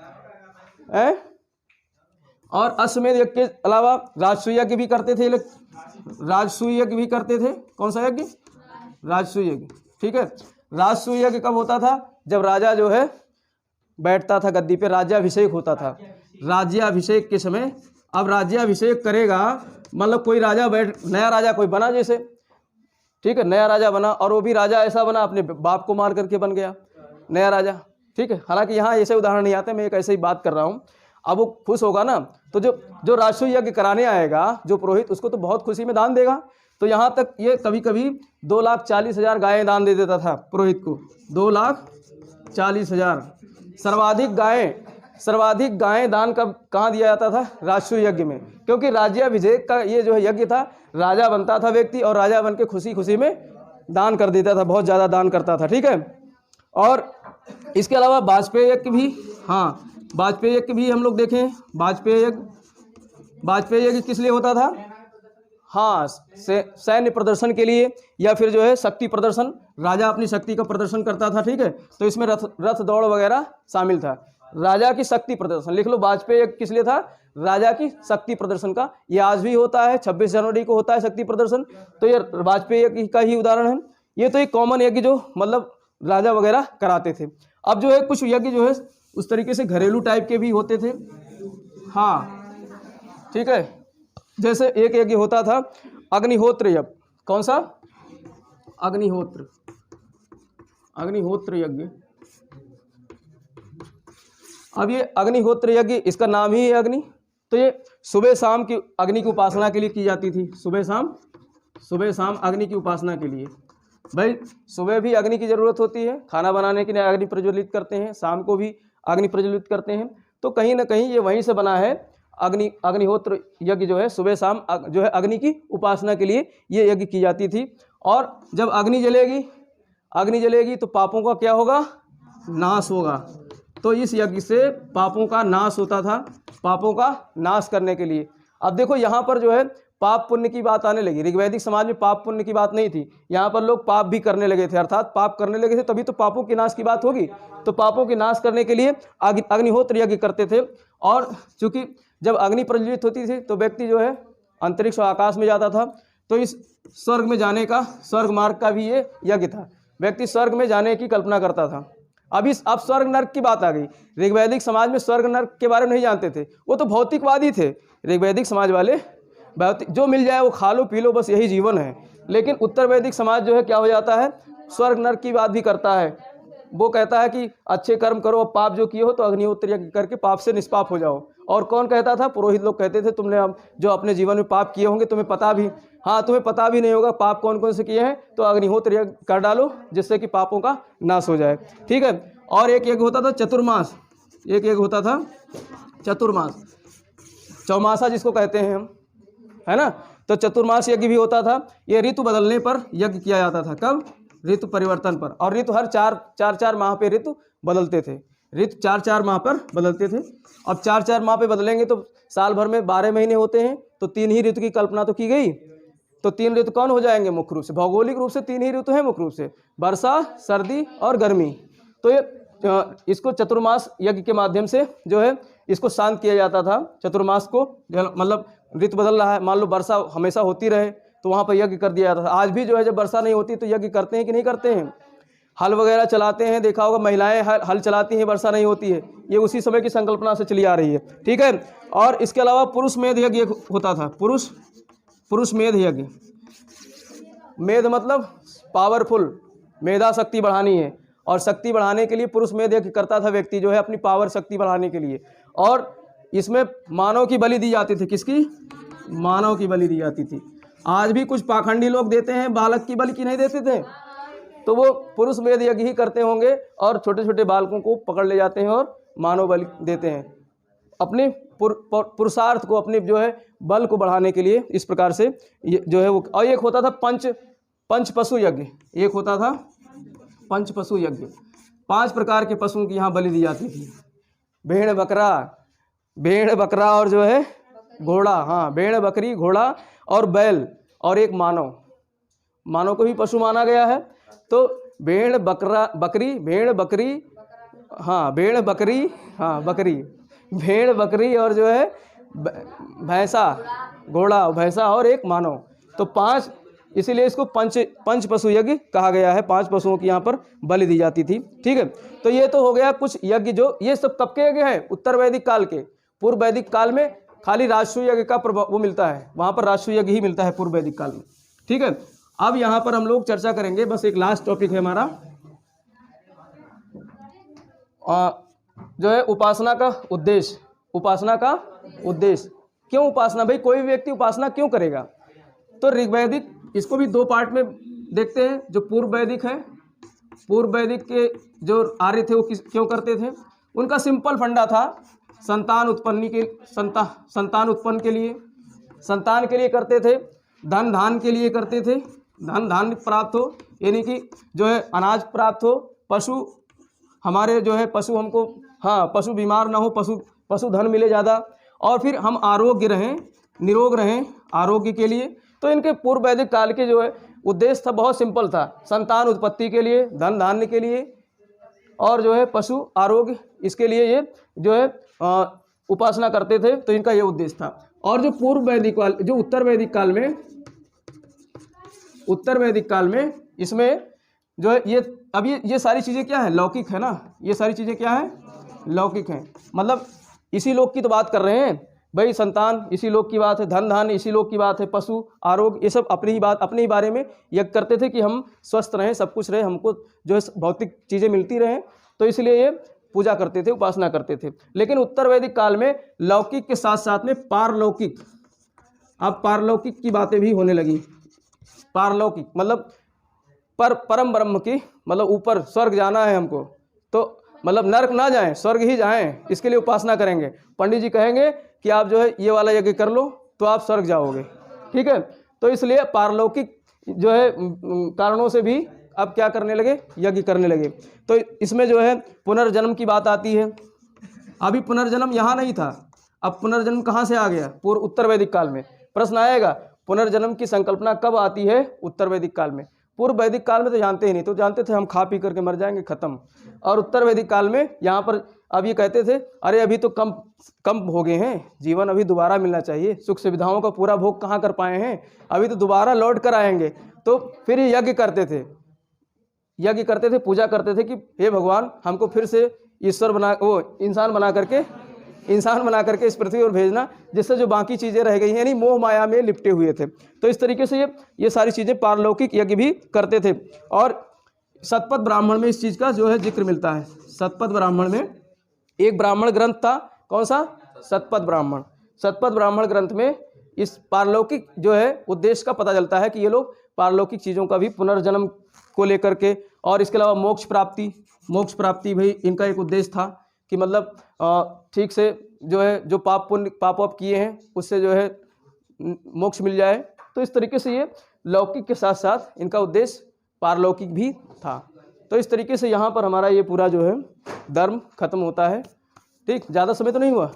और अश्वमेध यज्ञ के अलावा राजसूय यज्ञ भी करते थे। राजसूय यज्ञ भी करते थे। कौन सा यज्ञ? राजसूय यज्ञ। ठीक है। राजसूय यज्ञ कब होता था? जब राजा जो है बैठता था गद्दी पे, राज्याभिषेक होता था। राज्याभिषेक के समय, अब राज्याभिषेक करेगा मतलब कोई राजा नया राजा कोई बना जैसे, ठीक है, नया राजा बना और वो भी राजा ऐसा बना अपने बाप को मार करके बन गया नया राजा। ठीक है। हालांकि यहाँ ऐसे उदाहरण नहीं आते, मैं एक ऐसे ही बात कर रहा हूँ। अब वो खुश होगा ना, तो जो राजसूय यज्ञ कराने आएगा जो पुरोहित, उसको तो बहुत खुशी में दान देगा। तो यहाँ तक ये कभी कभी 2,40,000 गायें दान दे देता था पुरोहित को। 2,40,000 सर्वाधिक गायें दान कहाँ दिया जाता था? राजसूय यज्ञ में। क्योंकि राज्याभिषेक का ये जो है यज्ञ था, राजा बनता था व्यक्ति और राजा बन के खुशी खुशी में दान कर देता था, बहुत ज़्यादा दान करता था। ठीक है। और इसके अलावा वाजपेय यज्ञ भी, हाँ, वाजपेय यज्ञ भी हम लोग देखें। वाजपेय यज्ञ किस लिए होता था? हाँ, सैन्य प्रदर्शन के लिए, या फिर जो है शक्ति प्रदर्शन, राजा अपनी शक्ति का प्रदर्शन करता था। ठीक है। तो इसमें रथ दौड़ वगैरह शामिल था। राजा की शक्ति प्रदर्शन लिख लो। वाजपेय यज्ञ किस लिए था? राजा की शक्ति प्रदर्शन का। ये आज भी होता है, 26 जनवरी को होता है शक्ति प्रदर्शन। तो ये वाजपेय यज्ञ का ही उदाहरण है। ये तो एक कॉमन यज्ञ जो मतलब राजा वगैरह कराते थे। अब जो है कुछ यज्ञ जो है उस तरीके से घरेलू टाइप के भी होते थे। हाँ, ठीक है। जैसे एक यज्ञ होता था अग्निहोत्र यज्ञ। कौन सा? अग्निहोत्र यज्ञ। अब ये अग्निहोत्र यज्ञ, इसका नाम ही है अग्नि। तो ये सुबह शाम की अग्नि की उपासना के लिए की जाती थी। सुबह शाम अग्नि की उपासना के लिए। भाई सुबह भी अग्नि की ज़रूरत होती है, खाना बनाने के लिए अग्नि प्रज्वलित करते हैं, शाम को भी अग्नि प्रज्वलित करते हैं। तो कहीं ना कहीं ये वहीं से बना है। अग्निहोत्र यज्ञ जो है सुबह शाम जो है अग्नि की उपासना के लिए ये यज्ञ की जाती थी। और जब अग्नि जलेगी तो पापों का क्या होगा? नाश होगा। तो इस यज्ञ से पापों का नाश होता था, पापों का नाश करने के लिए। अब देखो यहाँ पर जो है पाप पुण्य की बात आने लगी। ऋग्वैदिक समाज में पाप पुण्य की बात नहीं थी। यहाँ पर लोग पाप भी करने लगे थे, अर्थात पाप करने लगे थे, तभी तो पापों के नाश की बात होगी। तो पापों के नाश करने के लिए अग्निहोत्र यज्ञ करते थे। और चूंकि जब अग्नि प्रज्वलित होती थी तो व्यक्ति जो है अंतरिक्ष और आकाश में जाता था। तो इस स्वर्ग में जाने का, स्वर्ग मार्ग का भी ये यज्ञ था। व्यक्ति स्वर्ग में जाने की कल्पना करता था। अब स्वर्ग नर्क की बात आ गई। ऋग्वैदिक समाज में स्वर्ग नर्क के बारे में नहीं जानते थे, वो तो भौतिकवादी थे ऋग्वैदिक समाज वाले। भौतिक जो मिल जाए वो खा लो पी लो, बस यही जीवन है। लेकिन उत्तर वैदिक समाज जो है क्या हो जाता है, स्वर्ग नर्क की बात भी करता है। वो कहता है कि अच्छे कर्म करो, पाप जो किए हो तो अग्निहोत्र यज्ञ करके पाप से निष्पाप हो जाओ। और कौन कहता था, पुरोहित लोग कहते थे, तुमने अब जो अपने जीवन में पाप किए होंगे तुम्हें पता भी, हाँ तुम्हें पता भी नहीं होगा पाप कौन कौन से किए हैं, तो अग्निहोत्र यज्ञ कर डालो जिससे कि पापों का नाश हो जाए। ठीक है। और एक यज्ञ होता था चतुर्मास, एक यज्ञ होता था चतुर्मास, चौमासा जिसको कहते हैं हम, है ना। तो चतुर्मास यज्ञ भी होता था। ये ऋतु बदलने पर यज्ञ किया जाता था। कब? ऋतु परिवर्तन पर। और ऋतु हर चार माह पे ऋतु बदलते थे। ऋतु 4 माह पर बदलते थे। अब 4 माह पे बदलेंगे तो साल भर में 12 महीने होते हैं, तो 3 ही ऋतु की कल्पना तो की गई। तो 3 ऋतु कौन हो जाएंगे मुख्य रूप से? भौगोलिक रूप से 3 ही ऋतु हैं मुख्य रूप से, वर्षा, सर्दी और गर्मी। तो ये इसको चतुर्मास यज्ञ के माध्यम से जो है इसको शांत किया जाता था। चतुर्मास को मतलब ऋतु बदल रहा है, मान लो वर्षा हमेशा होती रहे तो वहाँ पर यज्ञ कर दिया जाता था। आज भी जो है जब वर्षा नहीं होती तो यज्ञ करते हैं कि नहीं करते हैं? हल वगैरह चलाते हैं, देखा होगा महिलाएं हल चलाती हैं, वर्षा नहीं होती है। ये उसी समय की संकल्पना से चली आ रही है। ठीक है। और इसके अलावा पुरुष मेध यज्ञ होता था। पुरुष मेध यज्ञ, मेध मतलब पावरफुल, मेधा शक्ति बढ़ानी है, और शक्ति बढ़ाने के लिए पुरुष मेध यज्ञ करता था व्यक्ति जो है अपनी पावर शक्ति बढ़ाने के लिए। और इसमें मानव की बलि दी जाती थी। किसकी? मानव की बलि दी जाती थी। आज भी कुछ पाखंडी लोग देते हैं बालक की बलि, की नहीं देते थे? तो वो पुरुष मेध यज्ञ ही करते होंगे और छोटे छोटे बालकों को पकड़ ले जाते हैं और मानव बलि देते हैं अपने पुरुषार्थ को, अपने जो है बल को बढ़ाने के लिए। इस प्रकार से ये जो है वो। और एक होता था पंच पशु यज्ञ, एक होता था पंच पशु यज्ञ। 5 प्रकार के पशुओं की यहाँ बलि दी जाती थी। भेड़ बकरा और जो है घोड़ा, हाँ भेड़ बकरी घोड़ा और बैल और एक मानव को भी पशु माना गया है। तो भेड़ बकरी और जो है भैंसा, घोड़ा भैंसा और एक मानव, तो 5, इसीलिए इसको पंच पशु यज्ञ कहा गया है। 5 पशुओं की यहाँ पर बलि दी जाती थी। ठीक है। तो ये तो हो गया कुछ यज्ञ, जो ये सब कब के यज्ञ हैं? उत्तर वैदिक काल के। पूर्व वैदिक काल में खाली राजसूय यज्ञ का प्रभाव वो मिलता है, वहाँ पर राजसूय यज्ञ ही मिलता है पूर्व वैदिक काल में। ठीक है। अब यहाँ पर हम लोग चर्चा करेंगे, बस एक लास्ट टॉपिक है हमारा, जो है उपासना का उद्देश्य। उपासना का उद्देश्य, क्यों उपासना? भाई कोई भी व्यक्ति उपासना क्यों करेगा? तो ऋग्वैदिक, इसको भी 2 पार्ट में देखते हैं। जो पूर्व वैदिक है, पूर्व वैदिक के जो आर्य थे वो क्यों करते थे? उनका सिंपल फंडा था, संतान उत्पन्न के लिए, संतान के लिए करते थे, धन धान के लिए करते थे, धन धान प्राप्त हो, यानी कि जो है अनाज प्राप्त हो, पशु हमारे जो है पशु हमको, हाँ पशु बीमार ना हो, पशु धन मिले ज़्यादा, और फिर हम आरोग्य रहें, निरोग रहें, आरोग्य के लिए। तो इनके पूर्व वैदिक काल के जो है उद्देश्य था बहुत सिंपल था, संतान उत्पत्ति के लिए, धन धान्य के लिए, और जो है पशु आरोग्य, इसके लिए ये जो है उपासना करते थे। तो इनका ये उद्देश्य था। और जो पूर्व वैदिक काल, जो उत्तर वैदिक काल में इसमें जो है ये, अब ये सारी चीज़ें क्या है? लौकिक है ना, ये सारी चीज़ें क्या है? लौकिक हैं। मतलब इसी लोक की तो बात कर रहे हैं भाई, संतान इसी लोक की बात है, धन धान इसी लोक की बात है, पशु आरोग्य, ये सब अपनी ही बारे में यज्ञ करते थे कि हम स्वस्थ रहें, सब कुछ रहे, हमको जो है भौतिक चीज़ें मिलती रहें। तो इसलिए ये पूजा करते थे, उपासना करते थे। लेकिन उत्तर वैदिक काल में लौकिक के साथ साथ में पारलौकिक, अब पारलौकिक की बातें भी होने लगी। पारलौकिक मतलब परम ब्रह्म की, मतलब ऊपर स्वर्ग जाना है हमको, तो मतलब नरक ना जाएं, स्वर्ग ही जाएं, इसके लिए उपासना करेंगे। पंडित जी कहेंगे कि आप जो है ये वाला यज्ञ कर लो तो आप स्वर्ग जाओगे। ठीक है। तो इसलिए पारलौकिक जो है कारणों से भी अब क्या करने लगे? यज्ञ करने लगे। तो इसमें जो है पुनर्जन्म की बात आती है। अभी पुनर्जन्म यहाँ नहीं था, अब पुनर्जन्म कहाँ से आ गया? पूर्व उत्तर वैदिक काल में। प्रश्न आएगा पुनर्जन्म की संकल्पना कब आती है? उत्तर वैदिक काल में। पूर्व वैदिक काल में तो जानते ही नहीं, तो जानते थे हम खा पी करके मर जाएंगे, खत्म। और उत्तर वैदिक काल में यहाँ पर अब ये कहते थे अरे अभी तो कम भोगे हैं, जीवन अभी दोबारा मिलना चाहिए, सुख सुविधाओं का पूरा भोग कहाँ कर पाए हैं, अभी तो दोबारा लौट कर आएंगे। तो फिर ये यज्ञ करते थे। यज्ञ करते थे, पूजा करते थे कि हे भगवान हमको फिर से ईश्वर बना वो इंसान बना करके इस पृथ्वी पर भेजना, जिससे जो बाकी चीज़ें रह गई हैं, यानी मोह माया में लिपटे हुए थे। तो इस तरीके से ये सारी चीज़ें पारलौकिक यज्ञ भी करते थे। और शतपथ ब्राह्मण में इस चीज़ का जो है जिक्र मिलता है। शतपथ ब्राह्मण में एक ब्राह्मण ग्रंथ था, कौन सा? शतपथ ब्राह्मण। शतपथ ब्राह्मण ग्रंथ में इस पारलौकिक जो है उद्देश्य का पता चलता है कि ये लोग पारलौकिक चीज़ों का भी पुनर्जन्म को लेकर के, और इसके अलावा मोक्ष प्राप्ति भाई इनका एक उद्देश्य था कि मतलब ठीक से जो है जो पाप किए हैं उससे जो है मोक्ष मिल जाए। तो इस तरीके से ये लौकिक के साथ साथ इनका उद्देश्य पारलौकिक भी था। तो इस तरीके से यहाँ पर हमारा ये पूरा जो है धर्म खत्म होता है। ठीक, ज़्यादा समय तो नहीं हुआ।